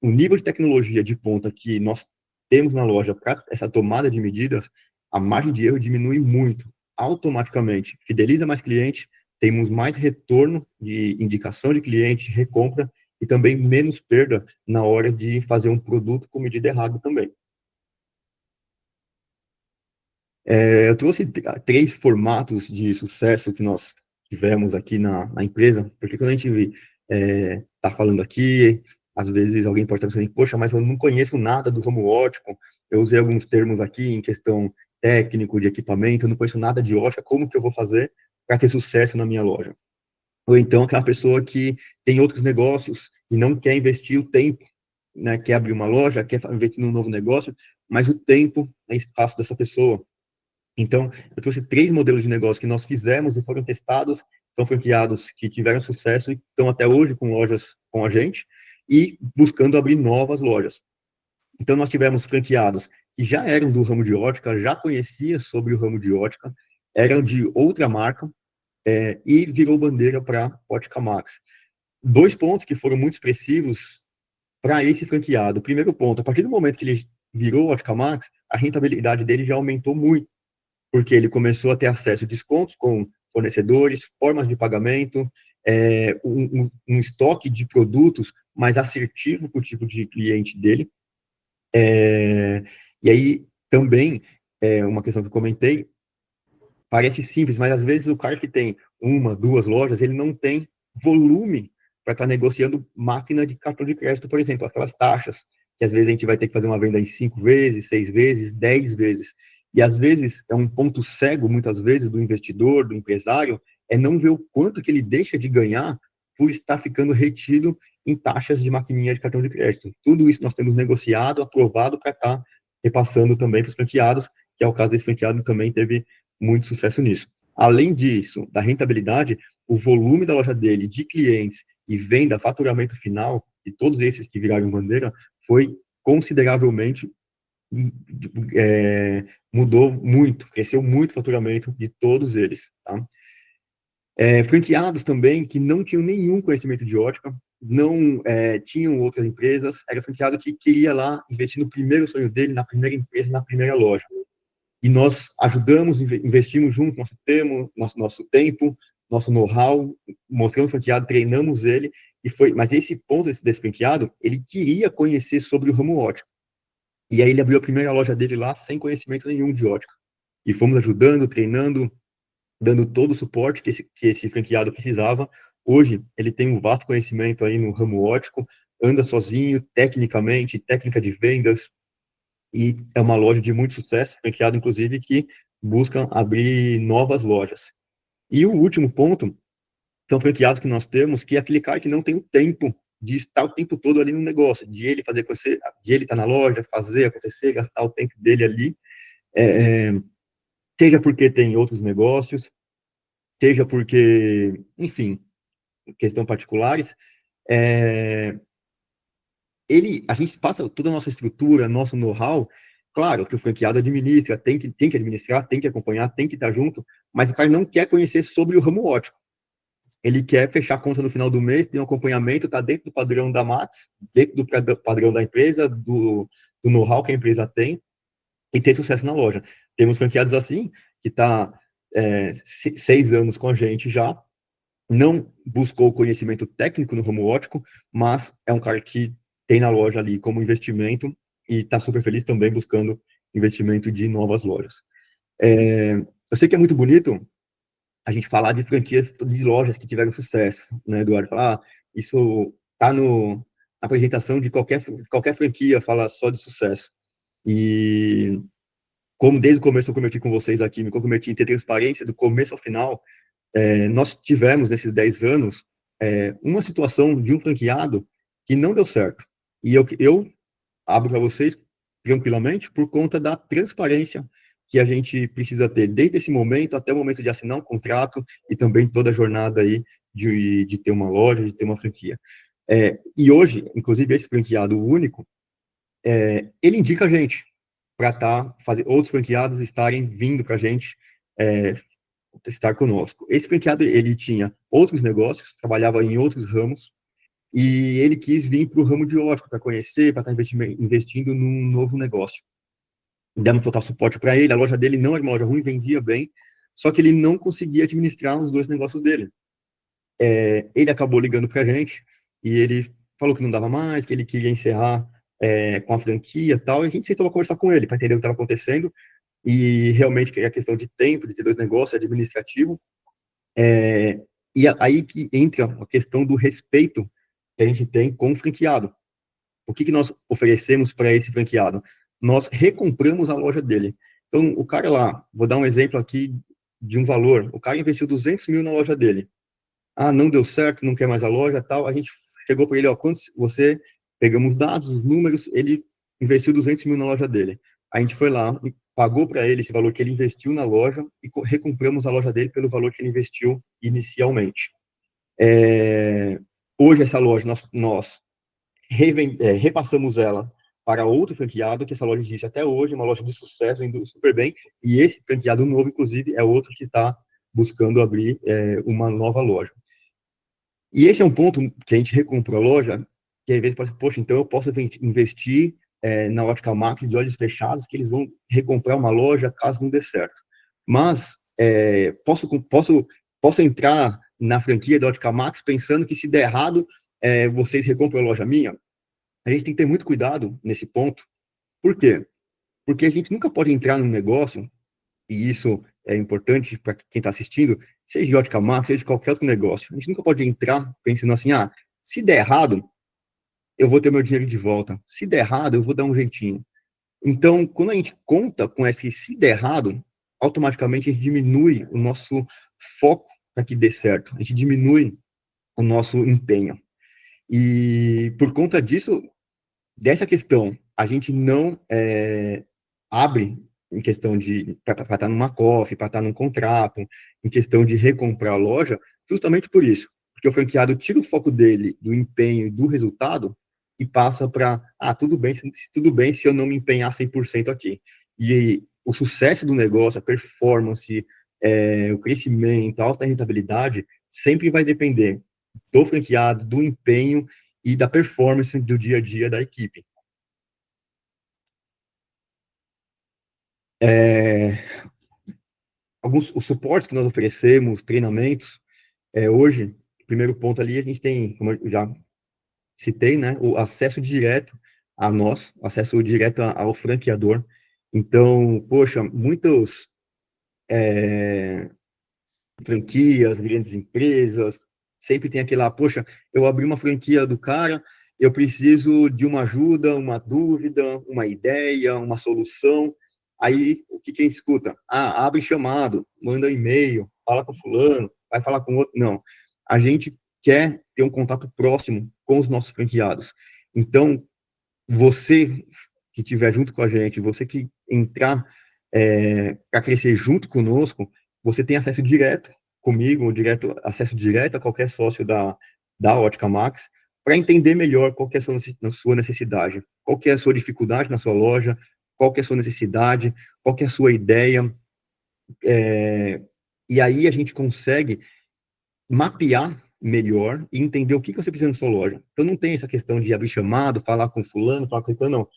Speaker 2: o nível de tecnologia de ponta que nós temos na loja para essa tomada de medidas, a margem de erro diminui muito, automaticamente. Fideliza mais cliente, temos mais retorno de indicação de cliente, recompra, e também menos perda na hora de fazer um produto com medida errada também. Eu trouxe três formatos de sucesso que nós tivemos aqui na empresa, porque quando a gente está falando aqui, às vezes alguém pode estar pensando, poxa, mas eu não conheço nada do ramo óptico, eu usei alguns termos aqui em questão técnico, de equipamento, eu não conheço nada de ótica, como que eu vou fazer para ter sucesso na minha loja? Ou então aquela pessoa que tem outros negócios e não quer investir o tempo, né, quer abrir uma loja, quer investir num novo negócio, mas o tempo é escasso dessa pessoa. Então, eu trouxe três modelos de negócio que nós fizemos e foram testados, são franqueados que tiveram sucesso e estão até hoje com lojas com a gente e buscando abrir novas lojas. Então, nós tivemos franqueados que já eram do ramo de ótica, já conheciam sobre o ramo de ótica, eram de outra marca e virou bandeira para Ótica Max. Dois pontos que foram muito expressivos para esse franqueado. O primeiro ponto, a partir do momento que ele virou Ótica Max, a rentabilidade dele já aumentou muito, porque ele começou a ter acesso a descontos com fornecedores, formas de pagamento, um estoque de produtos mais assertivo para o tipo de cliente dele. E aí, também, uma questão que eu comentei, parece simples, mas às vezes o cara que tem uma, duas lojas, ele não tem volume para estar negociando máquina de cartão de crédito, por exemplo, aquelas taxas, que às vezes a gente vai ter que fazer uma venda em 5 vezes, 6 vezes, 10 vezes. E às vezes é um ponto cego, muitas vezes, do investidor, do empresário, é não ver o quanto que ele deixa de ganhar por estar ficando retido em taxas de maquininha de cartão de crédito. Tudo isso nós temos negociado, aprovado para estar repassando também para os franqueados, que é o caso desse franqueado, também teve muito sucesso nisso. Além disso, da rentabilidade, o volume da loja dele de clientes e venda, faturamento final, de todos esses que viraram bandeira, foi consideravelmente mudou muito, cresceu muito o faturamento de todos eles. Tá? Franqueados também que não tinham nenhum conhecimento de ótica, não tinham outras empresas, era franqueado que queria lá investir no primeiro sonho dele, na primeira empresa, na primeira loja. E nós ajudamos, investimos junto, nosso tempo, nosso know-how, mostramos o franqueado, treinamos ele, mas esse ponto desse franqueado, ele queria conhecer sobre o ramo ótico. E aí ele abriu a primeira loja dele lá sem conhecimento nenhum de ótica. E fomos ajudando, treinando, dando todo o suporte que esse franqueado precisava. Hoje, ele tem um vasto conhecimento aí no ramo ótico, anda sozinho, tecnicamente, técnica de vendas, e é uma loja de muito sucesso, franqueado, inclusive, que busca abrir novas lojas. E o último ponto, são franqueados que nós temos, que é aquele cara que não tem o tempo de estar o tempo todo ali no negócio, de ele fazer acontecer, de ele estar na loja, fazer acontecer, gastar o tempo dele ali, seja porque tem outros negócios, seja porque, enfim, questões particulares, a gente passa toda a nossa estrutura, nosso know-how, claro que o franqueado administra, tem que administrar, tem que acompanhar, tem que estar junto, mas o cara não quer conhecer sobre o ramo ótico. Ele quer fechar a conta no final do mês, tem um acompanhamento, está dentro do padrão da Max, dentro do padrão da empresa, do know-how que a empresa tem, e ter sucesso na loja. Temos franqueados assim, que está 6 anos com a gente já, não buscou conhecimento técnico no ramo ótico, mas é um cara que tem na loja ali como investimento e está super feliz também buscando investimento de novas lojas. Eu sei que é muito bonito a gente falar de franquias de lojas que tiveram sucesso, né, Eduardo? Falar, isso está na apresentação de qualquer franquia, fala só de sucesso. E como desde o começo eu comprometi com vocês aqui, me comprometi em ter transparência do começo ao final, nós tivemos nesses 10 anos uma situação de um franqueado que não deu certo. E eu abro para vocês tranquilamente por conta da transparência que a gente precisa ter desde esse momento até o momento de assinar um contrato e também toda a jornada aí de ter uma loja, de ter uma franquia. E hoje, inclusive, esse franqueado único, ele indica a gente para fazer outros franqueados estarem vindo para a gente estar conosco. Esse franqueado, ele tinha outros negócios, trabalhava em outros ramos, e ele quis vir para o ramo de ótico para conhecer, para estar investindo num novo negócio. Demos total suporte para ele, a loja dele não era uma loja ruim, vendia bem, só que ele não conseguia administrar os dois negócios dele. Ele acabou ligando para a gente, e ele falou que não dava mais, que ele queria encerrar com a franquia e tal, e a gente sentou para conversar com ele, para entender o que estava acontecendo, e realmente é a questão de tempo, de ter 2 negócios, administrativo, e aí que entra a questão do respeito que a gente tem com o franqueado. O que nós oferecemos para esse franqueado? Nós recompramos a loja dele. Então, o cara lá, vou dar um exemplo aqui de um valor, o cara investiu 200 mil na loja dele. Ah, não deu certo, não quer mais a loja, tal. A gente chegou para ele, ó, quantos você, pegamos os dados, os números, ele investiu 200 mil na loja dele. A gente foi lá e pagou para ele esse valor que ele investiu na loja e recompramos a loja dele pelo valor que ele investiu inicialmente. Hoje essa loja, nós repassamos ela para outro franqueado, que essa loja existe até hoje, uma loja de sucesso, indo super bem, e esse franqueado novo, inclusive, é outro que está buscando abrir uma nova loja. E esse é um ponto que a gente recomprou a loja, que às vezes pode ser, poxa, então eu posso investir na Ótica Max de olhos fechados, que eles vão recomprar uma loja caso não dê certo. Mas posso entrar na franquia da Ótica Max pensando que se der errado, vocês recompram a loja minha? A gente tem que ter muito cuidado nesse ponto. Por quê? Porque a gente nunca pode entrar num negócio, e isso é importante para quem está assistindo, seja de Ótica Max, seja de qualquer outro negócio. A gente nunca pode entrar pensando assim, se der errado, eu vou ter meu dinheiro de volta. Se der errado, eu vou dar um jeitinho. Então, quando a gente conta com esse se der errado, automaticamente a gente diminui o nosso foco para que dê certo. A gente diminui o nosso empenho. E por conta disso, dessa questão, a gente não abre em questão de para estar numa COF, para estar num contrato, em questão de recomprar a loja, justamente por isso. Porque o franqueado tira o foco dele do empenho e do resultado e passa para, tudo bem se eu não me empenhar 100% aqui. E o sucesso do negócio, a performance, o crescimento, a alta rentabilidade, sempre vai depender do franqueado, do empenho e da performance do dia a dia da equipe. Os suportes que nós oferecemos, treinamentos, hoje, primeiro ponto ali, a gente tem, como eu já citei, né, o acesso direto a nós, acesso direto ao franqueador. Então, poxa, muitas franquias, grandes empresas, sempre tem aquele lá, poxa, eu abri uma franquia do cara, eu preciso de uma ajuda, uma dúvida, uma ideia, uma solução. Aí, o que quem escuta? Abre chamado, manda e-mail, fala com fulano, vai falar com outro. Não. A gente quer ter um contato próximo com os nossos franqueados. Então, você que estiver junto com a gente, você que entrar para crescer junto conosco, você tem acesso direto comigo, acesso direto a qualquer sócio da Ótica Max, para entender melhor qual que é a sua necessidade, qual que é a sua dificuldade na sua loja, qual que é a sua necessidade, qual que é a sua ideia, e aí a gente consegue mapear melhor e entender o que você precisa na sua loja. Então não tem essa questão de abrir chamado, falar com fulano, falar com fulano, não.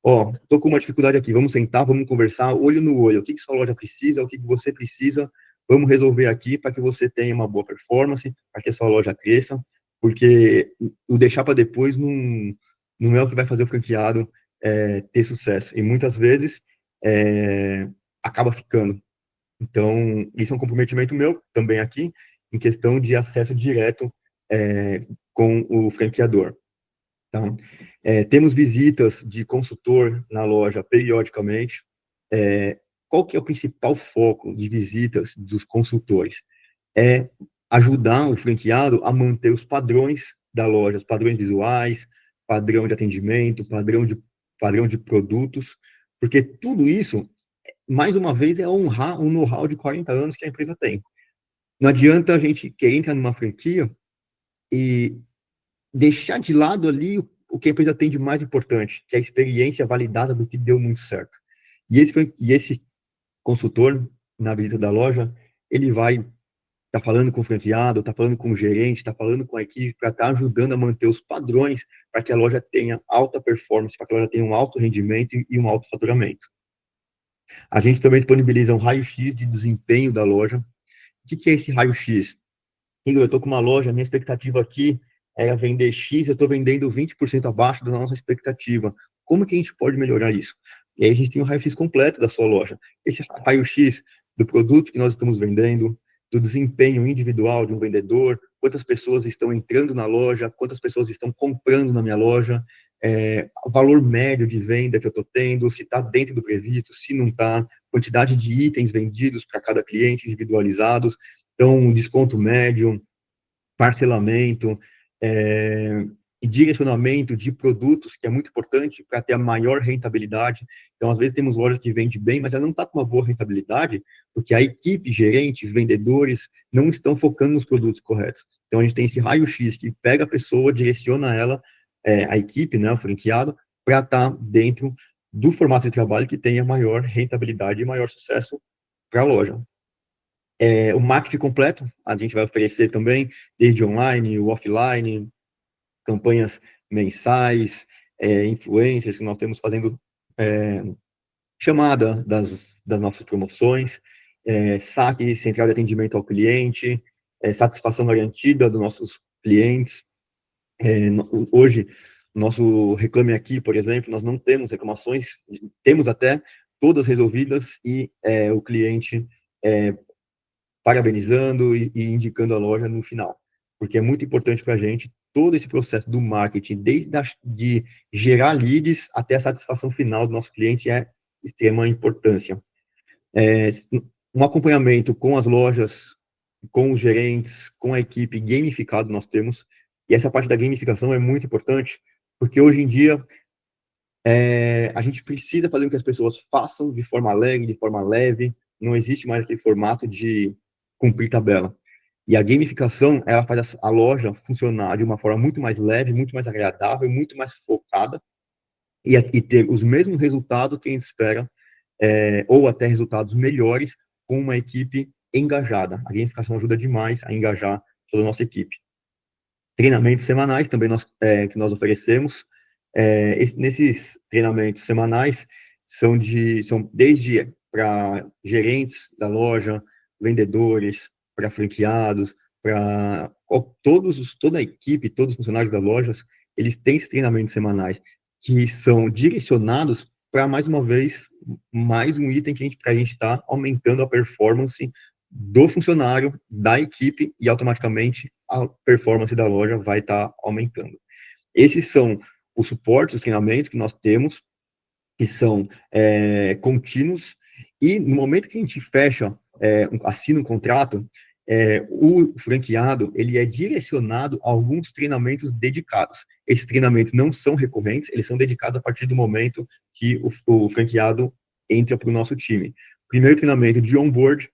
Speaker 2: Ó, tô com uma dificuldade aqui, vamos sentar, vamos conversar, olho no olho, o que sua loja precisa, o que você precisa, vamos resolver aqui para que você tenha uma boa performance, para que a sua loja cresça, porque o deixar para depois não é o que vai fazer o franqueado ter sucesso. E muitas vezes acaba ficando. Então, isso é um comprometimento meu também aqui, em questão de acesso direto com o franqueador. Tá? Temos visitas de consultor na loja periodicamente. Qual que é o principal foco de visitas dos consultores? É ajudar o franqueado a manter os padrões da loja, os padrões visuais, padrão de atendimento, padrão de produtos, porque tudo isso, mais uma vez, é honrar um know-how de 40 anos que a empresa tem. Não adianta a gente querer entrar numa franquia e deixar de lado ali o que a empresa tem de mais importante, que é a experiência validada do que deu muito certo. E esse consultor, na visita da loja, ele vai estar falando com o franqueado, está falando com o gerente, está falando com a equipe, para estar ajudando a manter os padrões para que a loja tenha alta performance, para que a loja tenha um alto rendimento e um alto faturamento. A gente também disponibiliza um raio-x de desempenho da loja. O que é esse raio-x? Igor, eu estou com uma loja, minha expectativa aqui é vender X, eu estou vendendo 20% abaixo da nossa expectativa. Como que a gente pode melhorar isso? E aí a gente tem o raio-x completo da sua loja. Esse raio-x do produto que nós estamos vendendo, do desempenho individual de um vendedor, quantas pessoas estão entrando na loja, quantas pessoas estão comprando na minha loja, o valor médio de venda que eu estou tendo, se está dentro do previsto, se não está, quantidade de itens vendidos para cada cliente individualizados, então desconto médio, parcelamento, e direcionamento de produtos, que é muito importante para ter a maior rentabilidade. Então, às vezes, temos lojas que vendem bem, mas ela não está com uma boa rentabilidade, porque a equipe, gerente, vendedores, não estão focando nos produtos corretos. Então, a gente tem esse raio-x que pega a pessoa, direciona ela, a equipe, né, o franqueado, para estar dentro do formato de trabalho que tenha maior rentabilidade e maior sucesso para a loja. O marketing completo, a gente vai oferecer também, desde online, o offline, campanhas mensais, influencers, que nós temos fazendo chamada das nossas promoções, saque central de atendimento ao cliente, satisfação garantida dos nossos clientes. Hoje, nosso Reclame Aqui, por exemplo, nós não temos reclamações, temos até todas resolvidas e o cliente parabenizando e indicando a loja no final, porque é muito importante para a gente todo esse processo do marketing, desde de gerar leads até a satisfação final do nosso cliente é extrema importância. Um acompanhamento com as lojas, com os gerentes, com a equipe gamificado nós temos, e essa parte da gamificação é muito importante, porque hoje em dia a gente precisa fazer com que as pessoas façam de forma alegre, de forma leve, não existe mais aquele formato de cumprir tabela. E a gamificação, ela faz a loja funcionar de uma forma muito mais leve, muito mais agradável, muito mais focada, e ter os mesmos resultados que a gente espera, ou até resultados melhores, com uma equipe engajada. A gamificação ajuda demais a engajar toda a nossa equipe. Treinamentos semanais também que nós oferecemos. Nesses treinamentos semanais, são desde para gerentes da loja, vendedores, para franqueados, para toda a equipe, todos os funcionários das lojas, eles têm esses treinamentos semanais que são direcionados para, mais uma vez, mais um item que a gente está aumentando a performance do funcionário, da equipe, e automaticamente a performance da loja vai estar aumentando. Esses são os suportes, os treinamentos que nós temos, que são contínuos, e no momento que a gente fecha, assina um contrato, o franqueado, ele é direcionado a alguns treinamentos dedicados. Esses treinamentos não são recorrentes, eles são dedicados a partir do momento que o franqueado entra para o nosso time. Primeiro treinamento de onboard,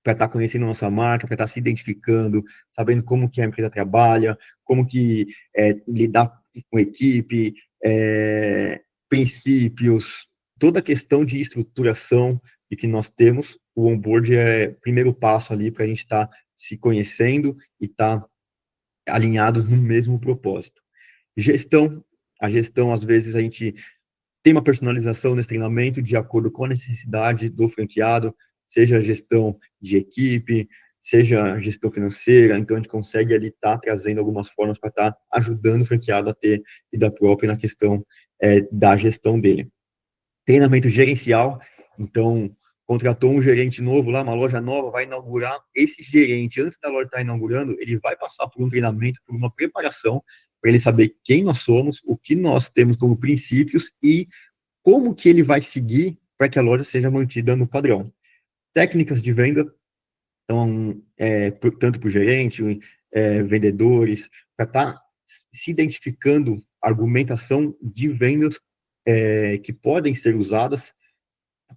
Speaker 2: para estar conhecendo a nossa marca, para estar se identificando, sabendo como que a empresa trabalha, como que lidar com equipe, princípios, toda a questão de estruturação e que nós temos. O onboard é o primeiro passo ali para a gente estar se conhecendo e estar alinhado no mesmo propósito. A gestão, às vezes, a gente tem uma personalização nesse treinamento de acordo com a necessidade do franqueado, seja gestão de equipe, seja gestão financeira, então a gente consegue ali estar trazendo algumas formas para estar ajudando o franqueado a ter vida própria na questão da gestão dele. Treinamento gerencial, então contratou um gerente novo lá, uma loja nova, vai inaugurar. Esse gerente, antes da loja estar inaugurando, ele vai passar por um treinamento, por uma preparação, para ele saber quem nós somos, o que nós temos como princípios e como que ele vai seguir para que a loja seja mantida no padrão. Técnicas de venda, então, tanto para o gerente, vendedores, para estar se identificando argumentação de vendas que podem ser usadas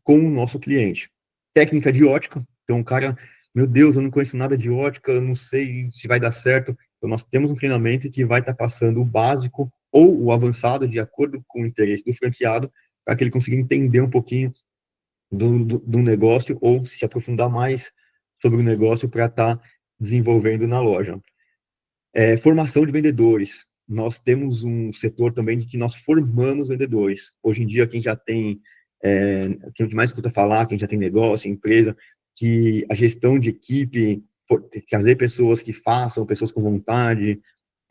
Speaker 2: com o nosso cliente. Técnica de ótica, então o cara, meu Deus, eu não conheço nada de ótica, eu não sei se vai dar certo. Então nós temos um treinamento que vai estar passando o básico ou o avançado de acordo com o interesse do franqueado, para que ele consiga entender um pouquinho do negócio ou se aprofundar mais sobre o negócio para estar desenvolvendo na loja. Formação de vendedores. Nós temos um setor também de que nós formamos vendedores. Hoje em dia, quem já tem, quem mais escuta falar, quem já tem negócio, empresa, que a gestão de equipe, trazer pessoas que façam, pessoas com vontade,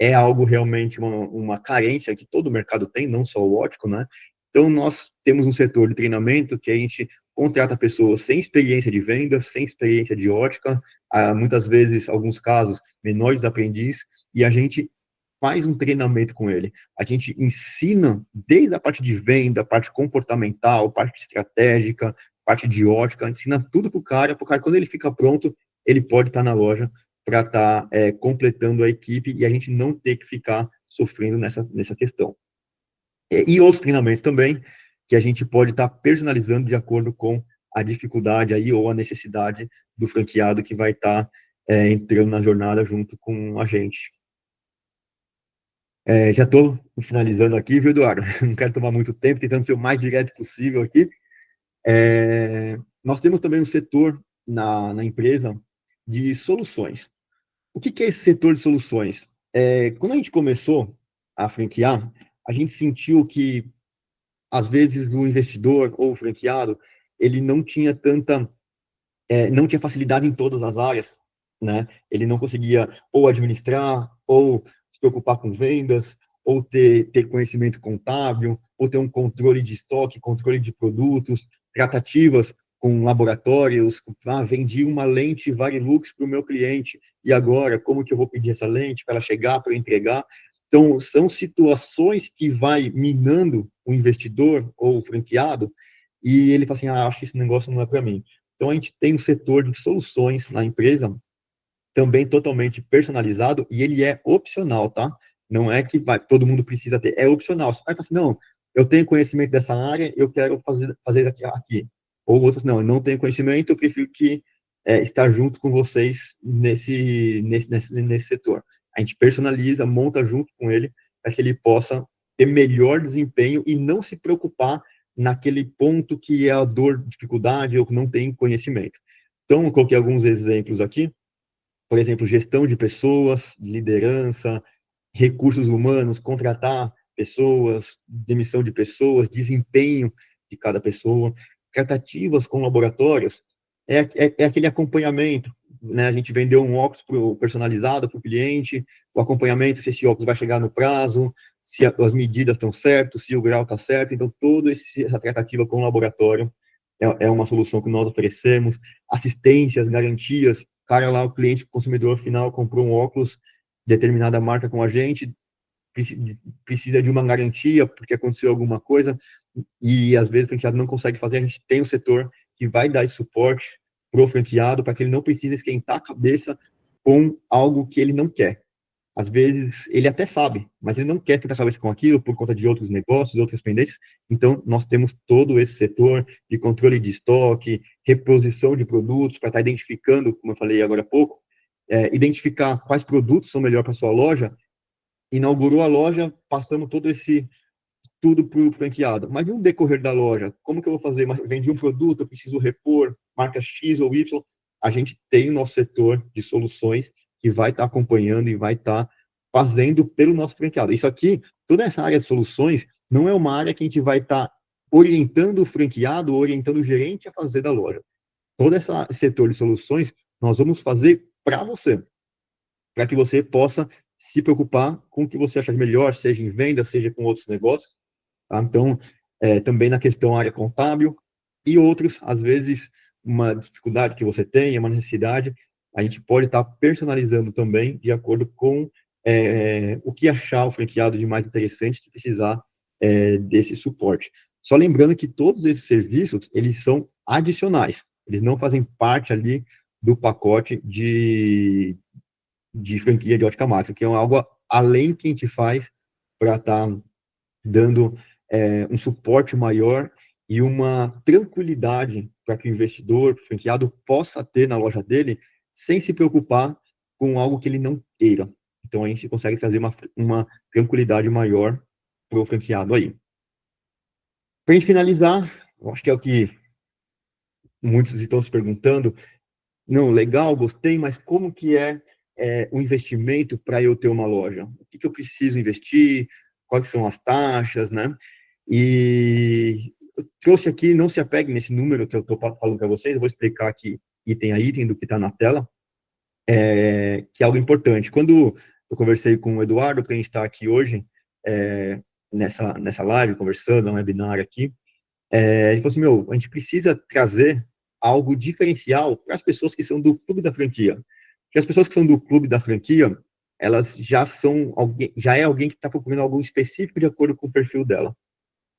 Speaker 2: é algo realmente uma carência que todo mercado tem, não só o ótico, né? Então, nós temos um setor de treinamento que a gente contrata pessoas sem experiência de vendas, sem experiência de ótica, muitas vezes, alguns casos, menores aprendiz, e a gente faz um treinamento com ele. A gente ensina desde a parte de venda, a parte comportamental, parte estratégica, parte de ótica, ensina tudo para o cara, quando ele fica pronto, ele pode estar na loja para estar completando a equipe e a gente não ter que ficar sofrendo nessa questão. E outros treinamentos também, que a gente pode estar personalizando de acordo com a dificuldade aí ou a necessidade do franqueado que vai estar entrando na jornada junto com a gente. Já estou finalizando aqui, viu, Eduardo? Não quero tomar muito tempo, tentando ser o mais direto possível aqui. Nós temos também um setor na empresa de soluções. O que é esse setor de soluções? Quando a gente começou a franquear, a gente sentiu que, às vezes, o investidor ou o franqueado, ele não tinha não tinha facilidade em todas as áreas, né? Ele não conseguia ou administrar, ou se preocupar com vendas, ou ter conhecimento contábil, ou ter um controle de estoque, controle de produtos, tratativas com laboratórios. Vendi uma lente Varilux para o meu cliente, e agora, como que eu vou pedir essa lente para ela chegar, para eu entregar? Então, são situações que vai minando o investidor ou o franqueado, e ele fala assim, acho que esse negócio não é para mim. Então, a gente tem um setor de soluções na empresa, também totalmente personalizado, e ele é opcional, tá? Não é que todo mundo precisa ter, é opcional. Você vai falar assim, não, eu tenho conhecimento dessa área, eu quero fazer aqui. Ou outros, não, eu não tenho conhecimento, eu prefiro estar junto com vocês nesse setor. A gente personaliza, monta junto com ele, para que ele possa ter melhor desempenho e não se preocupar naquele ponto que é a dor, dificuldade ou que não tem conhecimento. Então, eu coloquei alguns exemplos aqui. Por exemplo, gestão de pessoas, liderança, recursos humanos, contratar pessoas, demissão de pessoas, desempenho de cada pessoa, tratativas com laboratórios, é aquele acompanhamento, né? A gente vendeu um óculos personalizado para o cliente, o acompanhamento, se esse óculos vai chegar no prazo, se as medidas estão certas, se o grau está certo. Então, toda essa tratativa com o laboratório é uma solução que nós oferecemos. Assistências, garantias, cara lá, o cliente, o consumidor final, comprou um óculos, determinada marca com a gente, precisa de uma garantia, porque aconteceu alguma coisa, e às vezes o franqueado não consegue fazer, a gente tem um setor que vai dar esse suporte para o franqueado, para que ele não precise esquentar a cabeça com algo que ele não quer. Às vezes, ele até sabe, mas ele não quer esquentar a cabeça com aquilo por conta de outros negócios, outras pendências. Então, nós temos todo esse setor de controle de estoque, reposição de produtos, para estar identificando, como eu falei agora há pouco, identificar quais produtos são melhor para a sua loja. Inaugurou a loja, passamos todo esse estudo para o franqueado. Mas no decorrer da loja, como que eu vou fazer? Vendi um produto, eu preciso repor, marca X ou Y. A gente tem o nosso setor de soluções que vai estar acompanhando e vai estar fazendo pelo nosso franqueado. Isso aqui, toda essa área de soluções, não é uma área que a gente vai estar orientando o franqueado, orientando o gerente a fazer da loja. Todo esse setor de soluções, nós vamos fazer para você, para que você possa se preocupar com o que você achar melhor, seja em venda, seja com outros negócios. Tá? Então, também na questão área contábil e outros, às vezes, uma dificuldade que você tem, uma necessidade, a gente pode estar personalizando também de acordo com o que achar o franqueado de mais interessante que precisar desse suporte. Só lembrando que todos esses serviços, eles são adicionais, eles não fazem parte ali do pacote de franquia de Ótica Max, que é algo além que a gente faz para estar dando um suporte maior e uma tranquilidade para que o investidor, o franqueado, possa ter na loja dele, sem se preocupar com algo que ele não queira. Então, a gente consegue trazer uma tranquilidade maior para o franqueado aí. Para a gente finalizar, eu acho que é o que muitos estão se perguntando, não, legal, gostei, mas como que é o investimento para eu ter uma loja? O que eu preciso investir? Quais são as taxas, né? E eu trouxe aqui, não se apegue nesse número que eu estou falando para vocês, eu vou explicar aqui item a item do que está na tela, que é algo importante. Quando eu conversei com o Eduardo, para a gente estar aqui hoje, nessa live, conversando, um webinar aqui, ele falou assim, a gente precisa trazer algo diferencial para as pessoas que são do clube da franquia. Porque as pessoas que são do clube da franquia, elas já é alguém que está procurando algo específico de acordo com o perfil dela.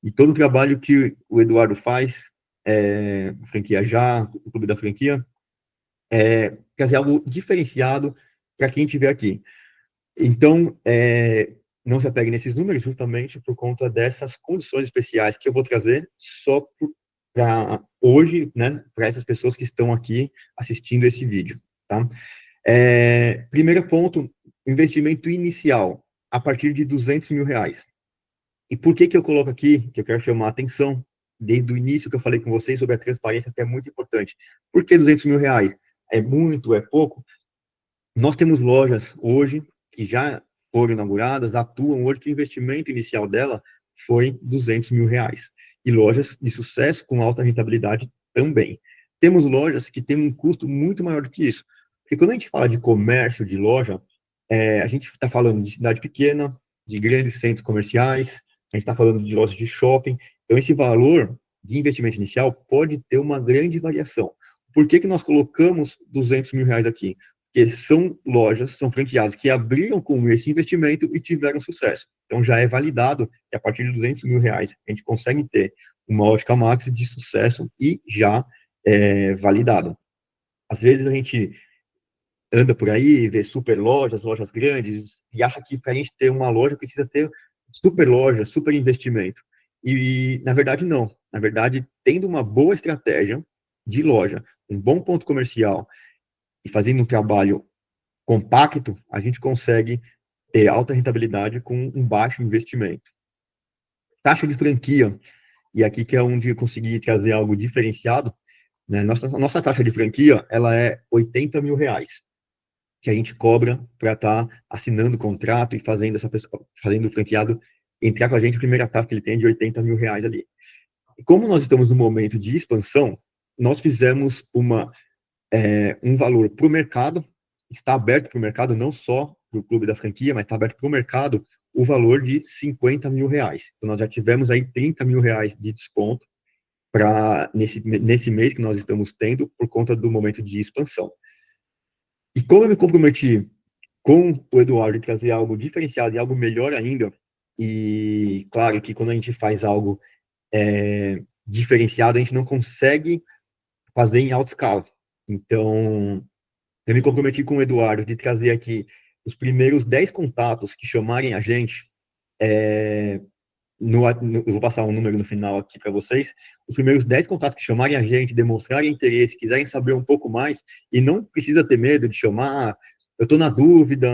Speaker 2: E todo o trabalho que o Eduardo faz, franquia já, o clube da franquia, trazer algo diferenciado para quem estiver aqui. Então, não se apegue nesses números justamente por conta dessas condições especiais que eu vou trazer só para hoje, né, para essas pessoas que estão aqui assistindo esse vídeo, tá? Primeiro ponto, investimento inicial, a partir de R$200 mil. E por que eu coloco aqui, que eu quero chamar a atenção, desde o início que eu falei com vocês sobre a transparência, que é muito importante. Por que R$200 mil? É muito, é pouco? Nós temos lojas hoje que já foram inauguradas, atuam hoje, que o investimento inicial dela foi R$200 mil. E lojas de sucesso com alta rentabilidade também. Temos lojas que têm um custo muito maior do que isso. Porque quando a gente fala de comércio, de loja, a gente está falando de cidade pequena, de grandes centros comerciais, a gente está falando de lojas de shopping. Então, esse valor de investimento inicial pode ter uma grande variação. Por que nós colocamos R$200 mil aqui? Porque são lojas, são franqueadas que abriram com esse investimento e tiveram sucesso. Então, já é validado que a partir de R$200 mil a gente consegue ter uma Ótica Max de sucesso e já validado. Às vezes a gente anda por aí, vê super lojas, lojas grandes, e acha que para a gente ter uma loja precisa ter super loja, super investimento. E, na verdade, não. Na verdade, tendo uma boa estratégia de loja, um bom ponto comercial, e fazendo um trabalho compacto, a gente consegue ter alta rentabilidade com um baixo investimento. Taxa de franquia, e aqui que é onde eu consegui trazer algo diferenciado, né? Nossa taxa de franquia, ela é R$80 mil, que a gente cobra para estar assinando o contrato e fazendo fazendo o franqueado entrar com a gente. A primeira taxa que ele tem é de R$80 mil ali. E como nós estamos no momento de expansão, nós fizemos um valor para o mercado, está aberto para o mercado, não só para o clube da franquia, mas está aberto para o mercado o valor de R$50 mil. Então, nós já tivemos aí R$30 mil de desconto nesse mês que nós estamos tendo por conta do momento de expansão. E como eu me comprometi com o Eduardo de trazer algo diferenciado e algo melhor ainda, e claro que quando a gente faz algo diferenciado, a gente não consegue fazer em alta escala. Então, eu me comprometi com o Eduardo de trazer aqui os primeiros 10 contatos que chamarem a gente, eu vou passar um número no final aqui para vocês, os primeiros 10 contatos que chamarem a gente, demonstrarem interesse, quiserem saber um pouco mais, e não precisa ter medo de chamar, eu estou na dúvida,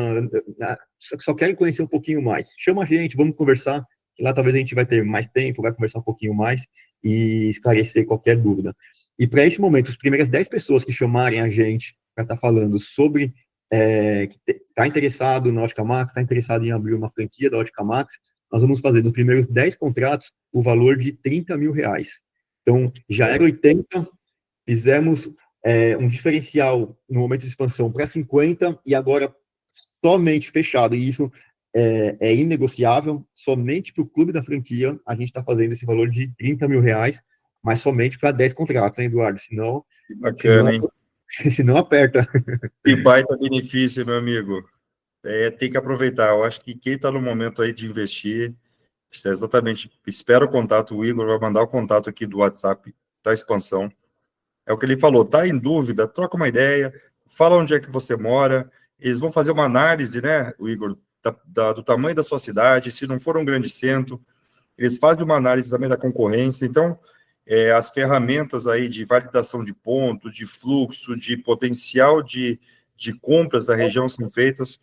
Speaker 2: só querem conhecer um pouquinho mais. Chama a gente, vamos conversar, que lá talvez a gente vai ter mais tempo, vai conversar um pouquinho mais e esclarecer qualquer dúvida. E para esse momento, as primeiras 10 pessoas que chamarem a gente para estar falando sobre está interessado na Ótica Max, está interessado em abrir uma franquia da Ótica Max, nós vamos fazer nos primeiros 10 contratos o valor de R$30 mil. Então, já era 80, fizemos um diferencial no momento de expansão para 50 e agora somente fechado, e isso é inegociável, somente para o clube da franquia a gente está fazendo esse valor de R$30 mil, mas somente para 10 contratos, hein, Eduardo? Senão,
Speaker 1: bacana, hein?
Speaker 2: Senão aperta.
Speaker 1: Que baita benefício, meu amigo. Tem que aproveitar. Eu acho que quem está no momento aí de investir, exatamente, espera o contato, o Igor vai mandar o contato aqui do WhatsApp da expansão. É o que ele falou, tá em dúvida, troca uma ideia, fala onde é que você mora, eles vão fazer uma análise, né, o Igor, do tamanho da sua cidade, se não for um grande centro, eles fazem uma análise também da concorrência, então, as ferramentas aí de validação de ponto, de fluxo, de potencial de compras da região são feitas.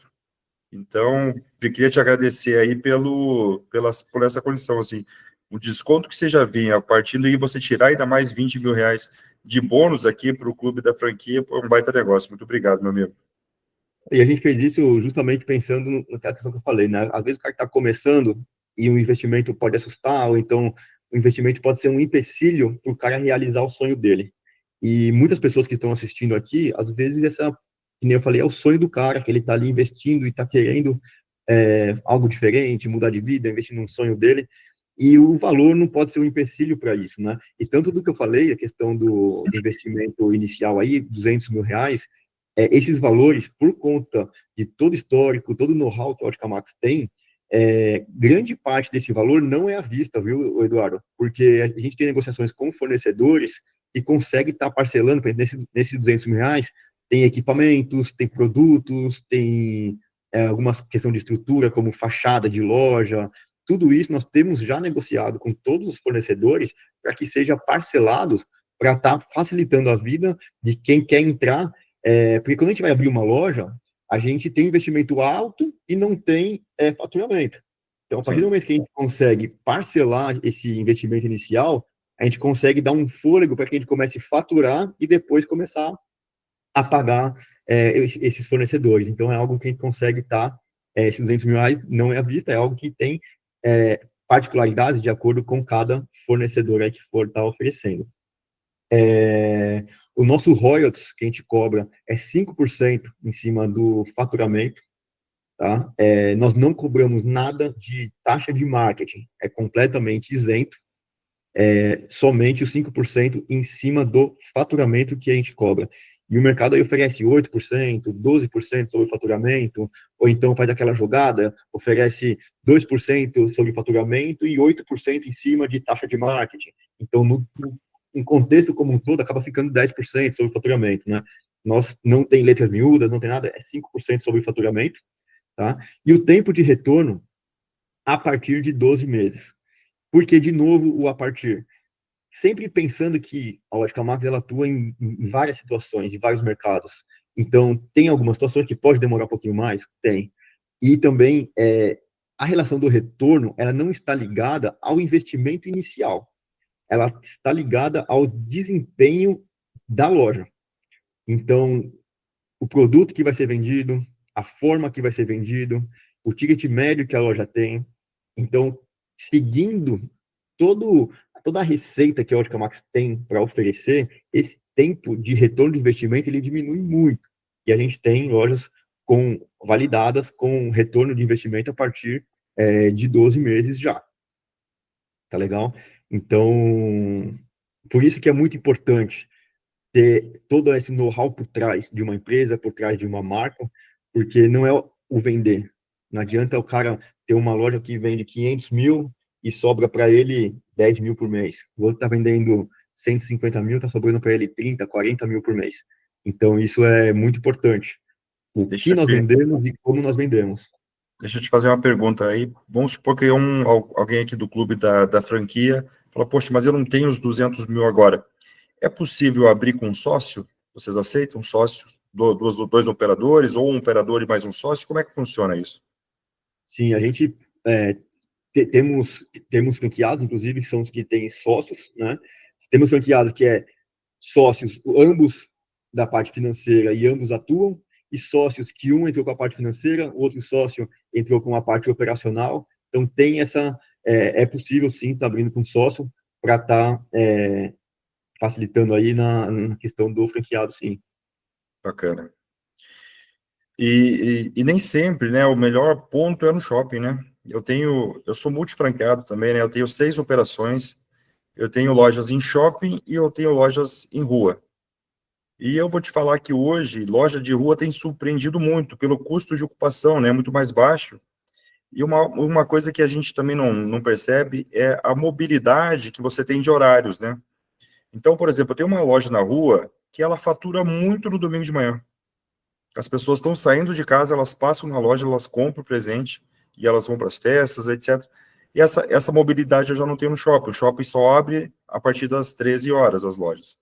Speaker 1: Então, eu queria te agradecer aí por essa condição, assim, o desconto que você já vinha, a partir daí você tirar ainda mais R$20 mil de bônus aqui para o clube da franquia, foi um baita negócio. Muito obrigado, meu amigo.
Speaker 2: E a gente fez isso justamente pensando naquela questão que eu falei, né? Às vezes o cara está começando e o investimento pode assustar, ou então o investimento pode ser um empecilho para o cara realizar o sonho dele. E muitas pessoas que estão assistindo aqui, às vezes que nem eu falei, é o sonho do cara, que ele está ali investindo e está querendo algo diferente, mudar de vida, investir num sonho dele, e o valor não pode ser um empecilho para isso, né? E tanto do que eu falei, a questão do investimento inicial aí, R$ 200 mil, esses valores, por conta de todo o histórico, todo o know-how que a Ótica Max tem, grande parte desse valor não é à vista, viu, Eduardo? Porque a gente tem negociações com fornecedores e consegue estar parcelando, por exemplo, nesses R$ 200 mil, tem equipamentos, tem produtos, tem alguma questão de estrutura, como fachada de loja, tudo isso nós temos já negociado com todos os fornecedores para que seja parcelado, para estar facilitando a vida de quem quer entrar, porque quando a gente vai abrir uma loja, a gente tem investimento alto e não tem faturamento. Então, a partir do
Speaker 1: Sim.
Speaker 2: momento que a gente consegue parcelar esse investimento inicial, a gente consegue dar um fôlego para que a gente comece a faturar e depois começar a pagar esses fornecedores. Então, é algo que a gente consegue estar, esses R$ 200 mil não é à vista, é algo que tem particularidades de acordo com cada fornecedor aí que for estar oferecendo. O nosso royalties que a gente cobra é 5% em cima do faturamento, tá? Nós não cobramos nada de taxa de marketing, é completamente isento, somente os 5% em cima do faturamento que a gente cobra. E o mercado aí oferece 8%, 12% sobre o faturamento, ou então faz aquela jogada, oferece 2% sobre o faturamento e 8% em cima de taxa de marketing. Então, em contexto como um todo, acaba ficando 10% sobre o faturamento, né? Nós não tem letras miúdas, não tem nada, é 5% sobre o faturamento, tá? E o tempo de retorno a partir de 12 meses. Porque, de novo, o a partir? Sempre pensando que a Ótica Max ela atua em várias situações, em vários mercados. Então, tem algumas situações que pode demorar um pouquinho mais? Tem. E também, a relação do retorno, ela não está ligada ao investimento inicial. Ela está ligada ao desempenho da loja. Então, o produto que vai ser vendido, a forma que vai ser vendido, o ticket médio que a loja tem. Então, seguindo toda a receita que a Ótica Max tem para oferecer, esse tempo de retorno de investimento ele diminui muito. E a gente tem lojas validadas com retorno de investimento a partir de 12 meses já. Tá legal? Então, por isso que é muito importante ter todo esse know-how por trás de uma empresa, por trás de uma marca, porque não é o vender. Não adianta o cara ter uma loja que vende 500 mil e sobra para ele 10 mil por mês. O outro está vendendo 150 mil, está sobrando para ele 30, 40 mil por mês. Então, isso é muito importante. O que nós vendemos e como nós vendemos.
Speaker 1: Deixa eu te fazer uma pergunta aí. Vamos supor que alguém aqui do clube da franquia fala, poxa, mas eu não tenho os 200 mil agora. É possível abrir com um sócio? Vocês aceitam um sócio? Dois operadores, ou um operador e mais um sócio? Como é que funciona isso?
Speaker 2: Sim, a gente temos franqueados, inclusive, que são os que têm sócios, né? Temos franqueados que sócios, ambos da parte financeira e ambos atuam, e sócios que um entrou com a parte financeira, o outro sócio entrou com a parte operacional. Então, tem é possível, sim, estar abrindo com sócio para estar facilitando aí na questão do franqueado, sim.
Speaker 1: Bacana. E nem sempre, né, o melhor ponto é no shopping, né? Eu sou multifranqueado também, né? Eu tenho 6 operações, eu tenho lojas em shopping e eu tenho lojas em rua. E eu vou te falar que hoje, loja de rua tem surpreendido muito pelo custo de ocupação, né? Muito mais baixo. E uma coisa que a gente também não percebe é a mobilidade que você tem de horários, né? Então, por exemplo, eu tenho uma loja na rua que ela fatura muito no domingo de manhã. As pessoas estão saindo de casa, elas passam na loja, elas compram o presente e elas vão para as festas, etc. E essa mobilidade eu já não tenho no shopping. O shopping só abre a partir das 13 horas, as lojas.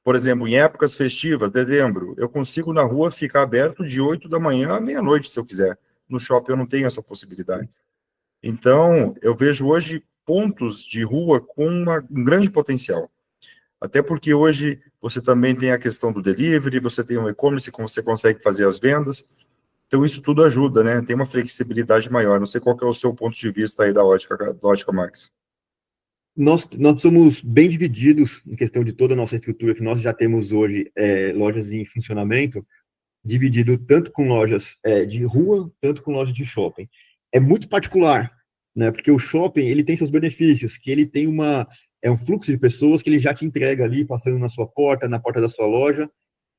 Speaker 1: Por exemplo, em épocas festivas, dezembro, eu consigo na rua ficar aberto de 8 da manhã à meia-noite, se eu quiser. No shopping eu não tenho essa possibilidade. Então, eu vejo hoje pontos de rua com um grande potencial. Até porque hoje você também tem a questão do delivery, você tem o e-commerce, como você consegue fazer as vendas. Então, isso tudo ajuda, né? Tem uma flexibilidade maior. Não sei qual que é o seu ponto de vista aí da Ótica Max.
Speaker 2: Nós somos bem divididos em questão de toda a nossa estrutura, que nós já temos hoje lojas em funcionamento. dividido tanto com lojas de rua, tanto com lojas de shopping. É muito particular, né? Porque o shopping, ele tem seus benefícios, que ele tem um fluxo de pessoas que ele já te entrega ali, passando na sua porta, na porta da sua loja,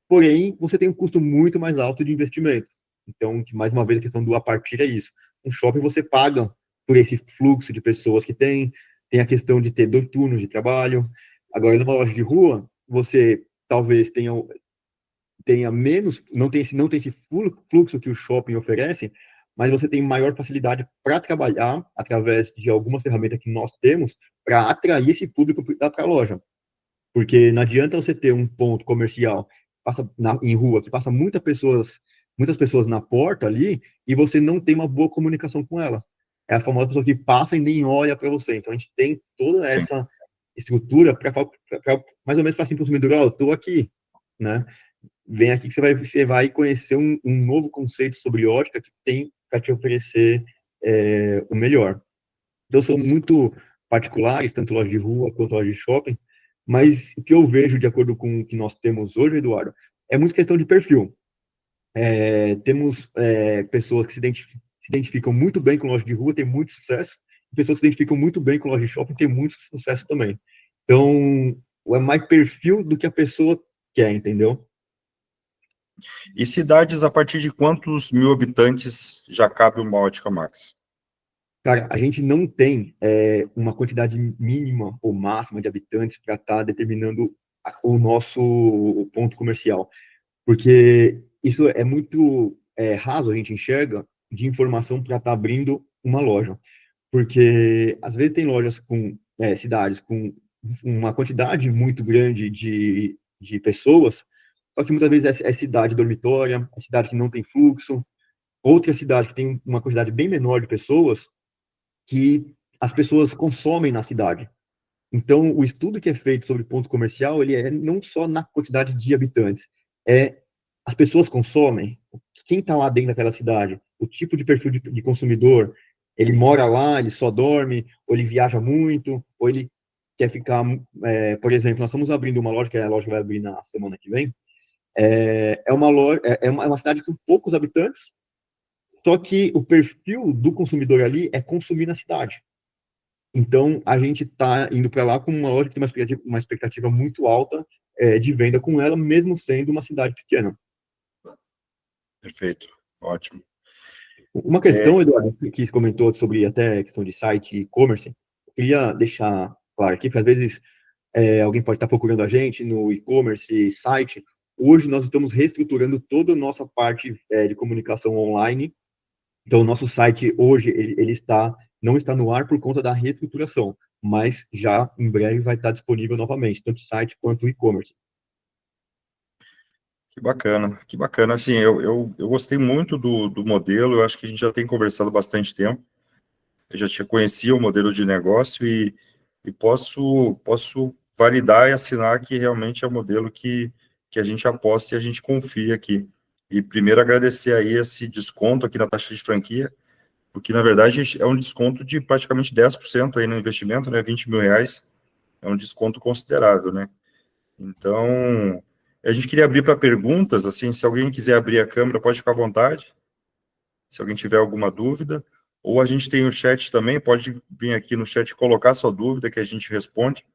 Speaker 2: porém, você tem um custo muito mais alto de investimento. Então, mais uma vez, a questão do a partir é isso. Um shopping você paga por esse fluxo de pessoas que tem a questão de ter 2 turnos de trabalho. Agora, numa loja de rua, você talvez tenha menos, não tem esse fluxo que o shopping oferece, mas você tem maior facilidade para trabalhar através de algumas ferramentas que nós temos para atrair esse público para a loja. Porque não adianta você ter um ponto comercial em rua que passa muitas pessoas na porta ali e você não tem uma boa comunicação com ela. É a famosa pessoa que passa e nem olha para você. Então a gente tem toda
Speaker 1: Sim.
Speaker 2: essa estrutura para mais ou menos para assim, para o consumidor, eu estou aqui, né? Vem aqui que você vai conhecer um novo conceito sobre ótica que tem para te oferecer o melhor. Então, são muito particulares, tanto loja de rua quanto loja de shopping, mas o que eu vejo, de acordo com o que nós temos hoje, Eduardo, é muito questão de perfil. Temos pessoas que se identificam muito bem com loja de rua, tem muito sucesso, e pessoas que se identificam muito bem com loja de shopping, tem muito sucesso também. Então, é mais perfil do que a pessoa quer, entendeu?
Speaker 1: E cidades a partir de quantos mil habitantes já cabe uma Ótica Max?
Speaker 2: Cara, a gente não tem uma quantidade mínima ou máxima de habitantes para estar determinando o nosso ponto comercial, porque isso é muito raso, a gente enxerga de informação para estar abrindo uma loja, porque às vezes tem lojas com cidades com uma quantidade muito grande de pessoas, só que muitas vezes é cidade dormitória, é cidade que não tem fluxo, outra cidade que tem uma quantidade bem menor de pessoas, que as pessoas consomem na cidade. Então, o estudo que é feito sobre ponto comercial, ele é não só na quantidade de habitantes, as pessoas consomem, quem está lá dentro daquela cidade, o tipo de perfil de consumidor, ele mora lá, ele só dorme, ou ele viaja muito, ou ele quer ficar, por exemplo, nós estamos abrindo uma loja, que é a loja que vai abrir na semana que vem, é uma loja, é uma cidade com poucos habitantes, só que o perfil do consumidor ali é consumir na cidade. Então, a gente está indo para lá com uma loja que tem uma expectativa muito alta de venda com ela, mesmo sendo uma cidade pequena.
Speaker 1: Perfeito, ótimo.
Speaker 2: Uma questão, Eduardo, que você comentou sobre até a questão de site e e-commerce, eu queria deixar claro aqui, porque às vezes alguém pode estar procurando a gente no e-commerce, site. Hoje nós estamos reestruturando toda a nossa parte de comunicação online. Então, o nosso site hoje, ele não está no ar por conta da reestruturação, mas já em breve vai estar disponível novamente, tanto o site quanto o e-commerce.
Speaker 1: Que bacana, que bacana. Assim, eu gostei muito do modelo, eu acho que a gente já tem conversado bastante tempo, eu já conhecia o modelo de negócio e posso validar e assinar que realmente é o modelo que a gente aposta e a gente confia aqui. E primeiro agradecer aí esse desconto aqui na taxa de franquia, porque na verdade é um desconto de praticamente 10% aí no investimento, né, R$ 20.000, é um desconto considerável, né? Então, a gente queria abrir para perguntas, assim, se alguém quiser abrir a câmera, pode ficar à vontade, se alguém tiver alguma dúvida, ou a gente tem o chat também, pode vir aqui no chat e colocar sua dúvida que a gente responde.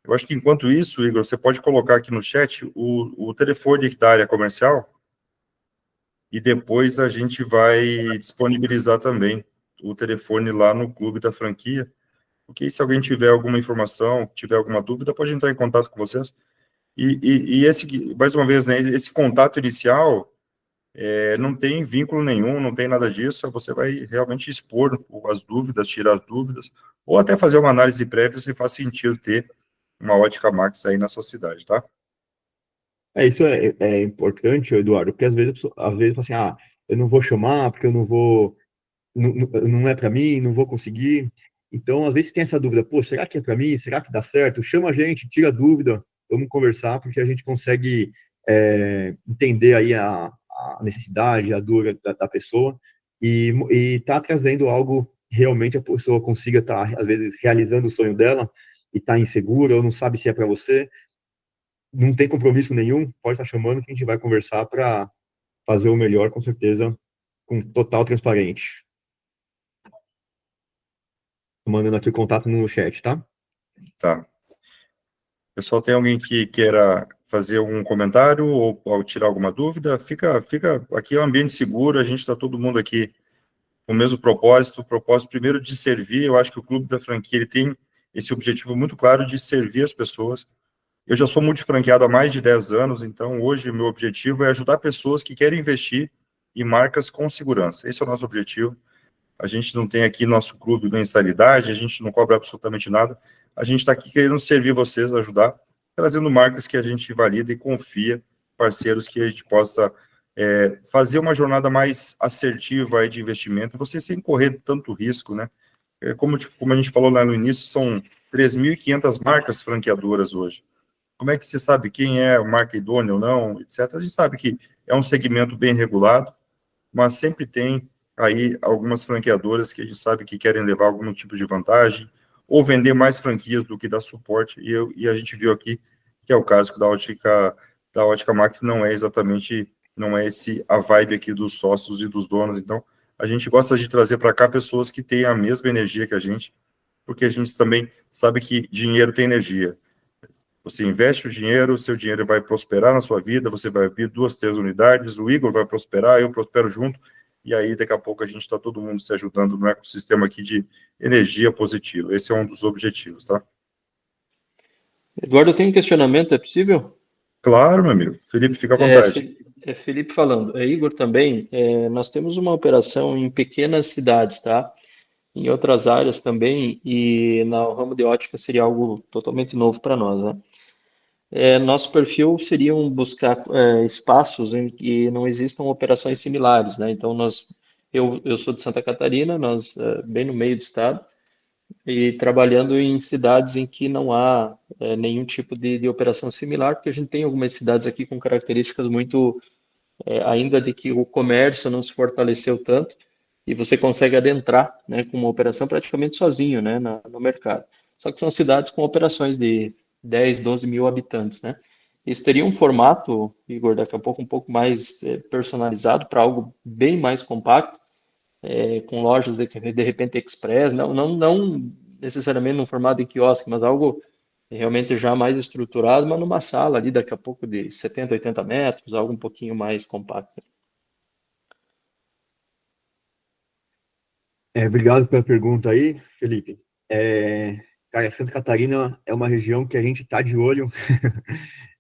Speaker 1: Eu acho que enquanto isso, Igor, você pode colocar aqui no chat o telefone da área comercial e depois a gente vai disponibilizar também o telefone lá no clube da franquia, porque se alguém tiver alguma informação, tiver alguma dúvida, pode entrar em contato com vocês. E esse, mais uma vez, né, esse contato inicial não tem vínculo nenhum, não tem nada disso, você vai realmente expor as dúvidas, tirar as dúvidas, ou até fazer uma análise prévia se faz sentido ter uma Ótica Max aí na sua cidade, tá?
Speaker 2: Isso é importante, Eduardo, porque às vezes fala assim, eu não vou chamar, porque eu não vou, não é para mim, não vou conseguir. Então, às vezes tem essa dúvida, pô, será que é para mim? Será que dá certo? Chama a gente, tira a dúvida, vamos conversar, porque a gente consegue entender aí a necessidade, a dor da pessoa e tá trazendo algo realmente a pessoa consiga estar, às vezes, realizando o sonho dela e tá insegura ou não sabe se é para você, não tem compromisso nenhum, pode estar chamando que a gente vai conversar para fazer o melhor, com certeza, com total transparente. Tô mandando aqui o contato no chat, tá?
Speaker 1: Tá. Pessoal, tem alguém que queira fazer algum comentário ou tirar alguma dúvida? Fica, aqui é um ambiente seguro, a gente está todo mundo aqui com o mesmo propósito, o propósito primeiro de servir. Eu acho que o Clube da Franquia ele tem esse objetivo muito claro de servir as pessoas. Eu já sou multifranqueado há mais de 10 anos, então hoje o meu objetivo é ajudar pessoas que querem investir em marcas com segurança. Esse é o nosso objetivo. A gente não tem aqui nosso clube mensalidade, a gente não cobra absolutamente nada. A gente está aqui querendo servir vocês, ajudar, trazendo marcas que a gente valida e confia, parceiros que a gente possa fazer uma jornada mais assertiva aí de investimento, você sem correr tanto risco, né? Como a gente falou lá no início, são 3.500 marcas franqueadoras hoje. Como é que você sabe quem é marca idônea ou não, etc. A gente sabe que é um segmento bem regulado, mas sempre tem aí algumas franqueadoras que a gente sabe que querem levar algum tipo de vantagem, ou vender mais franquias do que dar suporte, e a gente viu aqui que é o caso que da Ótica Max não é exatamente, não é a vibe aqui dos sócios e dos donos, então a gente gosta de trazer para cá pessoas que têm a mesma energia que a gente, porque a gente também sabe que dinheiro tem energia. Você investe o dinheiro, o seu dinheiro vai prosperar na sua vida, você vai abrir 2, 3 unidades, o Igor vai prosperar, eu prospero junto, e aí daqui a pouco a gente está todo mundo se ajudando no ecossistema aqui de energia positiva. Esse é um dos objetivos, tá?
Speaker 3: Eduardo, eu tenho um questionamento, é possível?
Speaker 1: Claro, meu amigo. Felipe, fica à
Speaker 3: É,
Speaker 1: vontade.
Speaker 3: é Felipe falando. É Igor também. Nós temos uma operação em pequenas cidades, tá? Em outras áreas também, e no ramo de ótica seria algo totalmente novo para nós, né? Nosso perfil seria buscar espaços em que não existam operações similares, né? Então, eu sou de Santa Catarina, nós bem no meio do estado, e trabalhando em cidades em que não há nenhum tipo de operação similar, porque a gente tem algumas cidades aqui com características muito, ainda de que o comércio não se fortaleceu tanto, e você consegue adentrar, né, com uma operação praticamente sozinho, né, no mercado. Só que são cidades com operações de 10, 12 mil habitantes, né? Isso teria um formato, Igor, daqui a pouco um pouco mais personalizado para algo bem mais compacto, com lojas de repente express, não necessariamente num formato de quiosque, mas algo realmente já mais estruturado, mas numa sala ali daqui a pouco de 70, 80 metros, algo um pouquinho mais compacto.
Speaker 2: Obrigado pela pergunta aí, Felipe. Cara, Santa Catarina é uma região que a gente está de olho,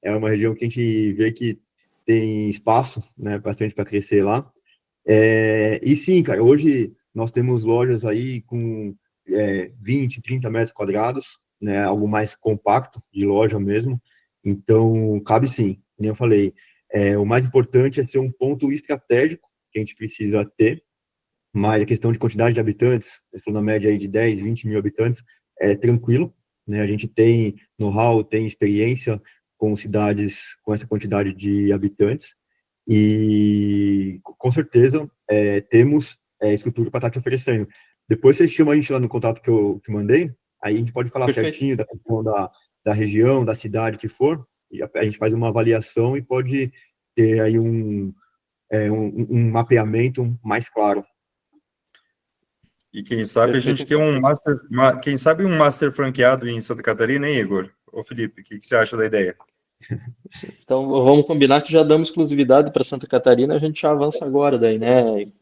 Speaker 2: é uma região que a gente vê que tem espaço, né, bastante para crescer lá. E sim, cara, hoje nós temos lojas aí com 20, 30 metros quadrados, né, algo mais compacto de loja mesmo. Então, cabe sim, como eu falei. O mais importante é ser um ponto estratégico que a gente precisa ter, mas a questão de quantidade de habitantes, você falou na média aí de 10, 20 mil habitantes, é tranquilo, né? A gente tem know-how, tem experiência com cidades com essa quantidade de habitantes e, com certeza, temos estrutura para estar te oferecendo. Depois você chama a gente lá no contato que eu te mandei, aí a gente pode falar
Speaker 3: Perfeito.
Speaker 2: certinho da questão da região, da cidade que for, e a gente faz uma avaliação e pode ter aí um mapeamento mais claro.
Speaker 1: E quem sabe a
Speaker 3: Perfeito,
Speaker 1: gente tem
Speaker 3: então.
Speaker 1: quem sabe um master franqueado em Santa Catarina, hein, Igor? Ô, Felipe, o que você acha da ideia?
Speaker 3: Então, vamos combinar que já damos exclusividade para Santa Catarina, a gente já avança agora daí, né?
Speaker 2: Isso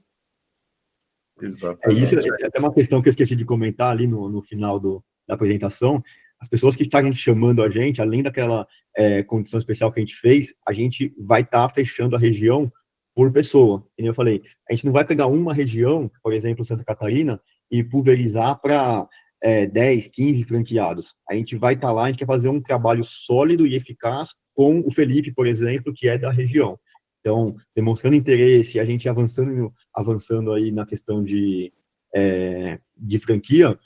Speaker 1: Exatamente.
Speaker 2: é até uma questão que eu esqueci de comentar ali no final da apresentação. As pessoas que estão chamando a gente, além daquela condição especial que a gente fez, a gente vai estar fechando a região por pessoa. E eu falei, a gente não vai pegar uma região, por exemplo, Santa Catarina, e pulverizar para 10, 15 franqueados. A gente vai estar lá, a gente quer fazer um trabalho sólido e eficaz com o Felipe, por exemplo, que é da região. Então, demonstrando interesse, a gente avançando aí na questão de franquia,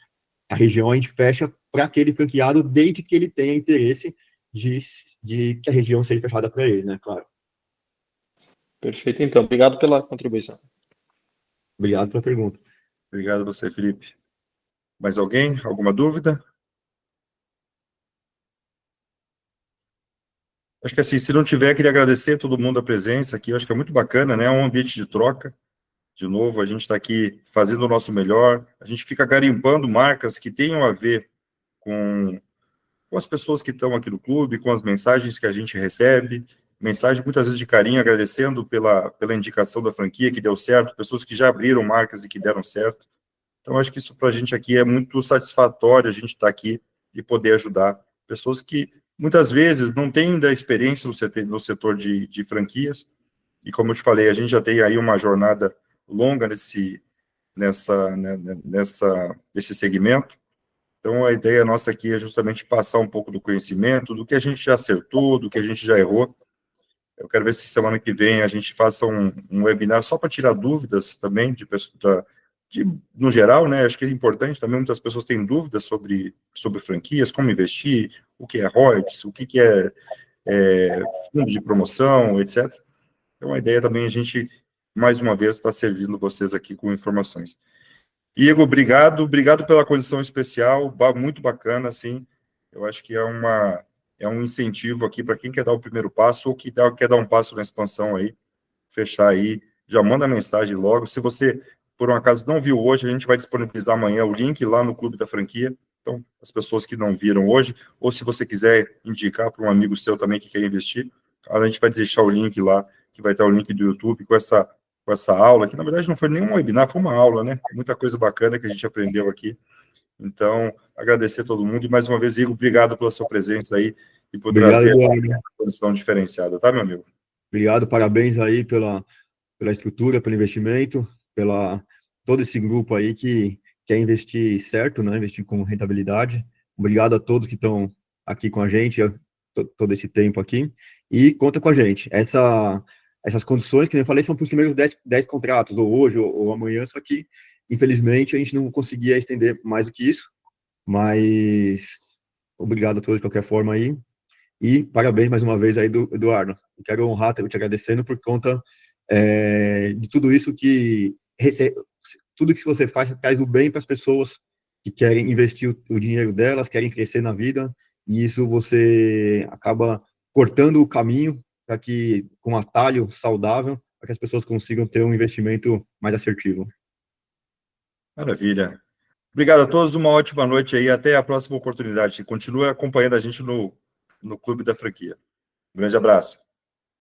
Speaker 2: a região a gente fecha para aquele franqueado desde que ele tenha interesse de que a região seja fechada para ele, né? Claro.
Speaker 3: Perfeito, então. Obrigado pela contribuição.
Speaker 2: Obrigado pela pergunta.
Speaker 1: Obrigado a você, Felipe. Mais alguém? Alguma dúvida? Acho que assim, se não tiver, queria agradecer a todo mundo a presença aqui, eu acho que é muito bacana, né? É um ambiente de troca. De novo, a gente está aqui fazendo o nosso melhor, a gente fica garimpando marcas que tenham a ver com as pessoas que estão aqui no clube, com as mensagens que a gente recebe, mensagem muitas vezes de carinho, agradecendo pela indicação da franquia que deu certo, pessoas que já abriram marcas e que deram certo. Então, acho que isso para a gente aqui é muito satisfatório, a gente estar aqui e poder ajudar pessoas que muitas vezes não têm ainda experiência no setor de franquias, e como eu te falei, a gente já tem aí uma jornada longa nesse segmento. Então, a ideia nossa aqui é justamente passar um pouco do conhecimento, do que a gente já acertou, do que a gente já errou. Eu quero ver se semana que vem a gente faça um webinar só para tirar dúvidas também no geral, né? Acho que é importante também, muitas pessoas têm dúvidas sobre franquias, como investir, o que é royalties, o que é fundo de promoção, etc. Então, a ideia também é a gente, mais uma vez, estar servindo vocês aqui com informações. Igor, obrigado pela condição especial, muito bacana, assim, eu acho que é um incentivo aqui para quem quer dar o primeiro passo ou que quer dar um passo na expansão aí, fechar aí, já manda mensagem logo. Se você, por um acaso, não viu hoje, a gente vai disponibilizar amanhã o link lá no Clube da Franquia. Então, as pessoas que não viram hoje, ou se você quiser indicar para um amigo seu também que quer investir, a gente vai deixar o link lá, que vai estar o link do YouTube com essa aula, que na verdade não foi nenhum webinar, foi uma aula, né? Muita coisa bacana que a gente aprendeu aqui. Então, agradecer a todo mundo e mais uma vez, Igor, obrigado pela sua presença aí e por
Speaker 2: Obrigado,
Speaker 1: trazer
Speaker 2: Eduardo.
Speaker 1: uma condição diferenciada, tá, meu amigo?
Speaker 2: Obrigado, parabéns aí pela estrutura, pelo investimento, pela todo esse grupo aí que quer investir certo, né? Investir com rentabilidade. Obrigado a todos que estão aqui com a gente todo esse tempo aqui. E conta com a gente. Essas condições que eu falei são para os primeiros 10 contratos, ou hoje, ou amanhã, só que, infelizmente, a gente não conseguia estender mais do que isso. Mas obrigado a todos de qualquer forma aí. E parabéns mais uma vez aí, Eduardo. Eu quero honrar, te agradecendo por conta de tudo isso tudo que você faz traz o bem para as pessoas que querem investir o dinheiro delas, querem crescer na vida, e isso você acaba cortando o caminho para que, com um atalho saudável, para que as pessoas consigam ter um investimento mais assertivo.
Speaker 1: Maravilha. Obrigado a todos, uma ótima noite aí, até a próxima oportunidade. Continue acompanhando a gente no Clube da Franquia. Um grande abraço.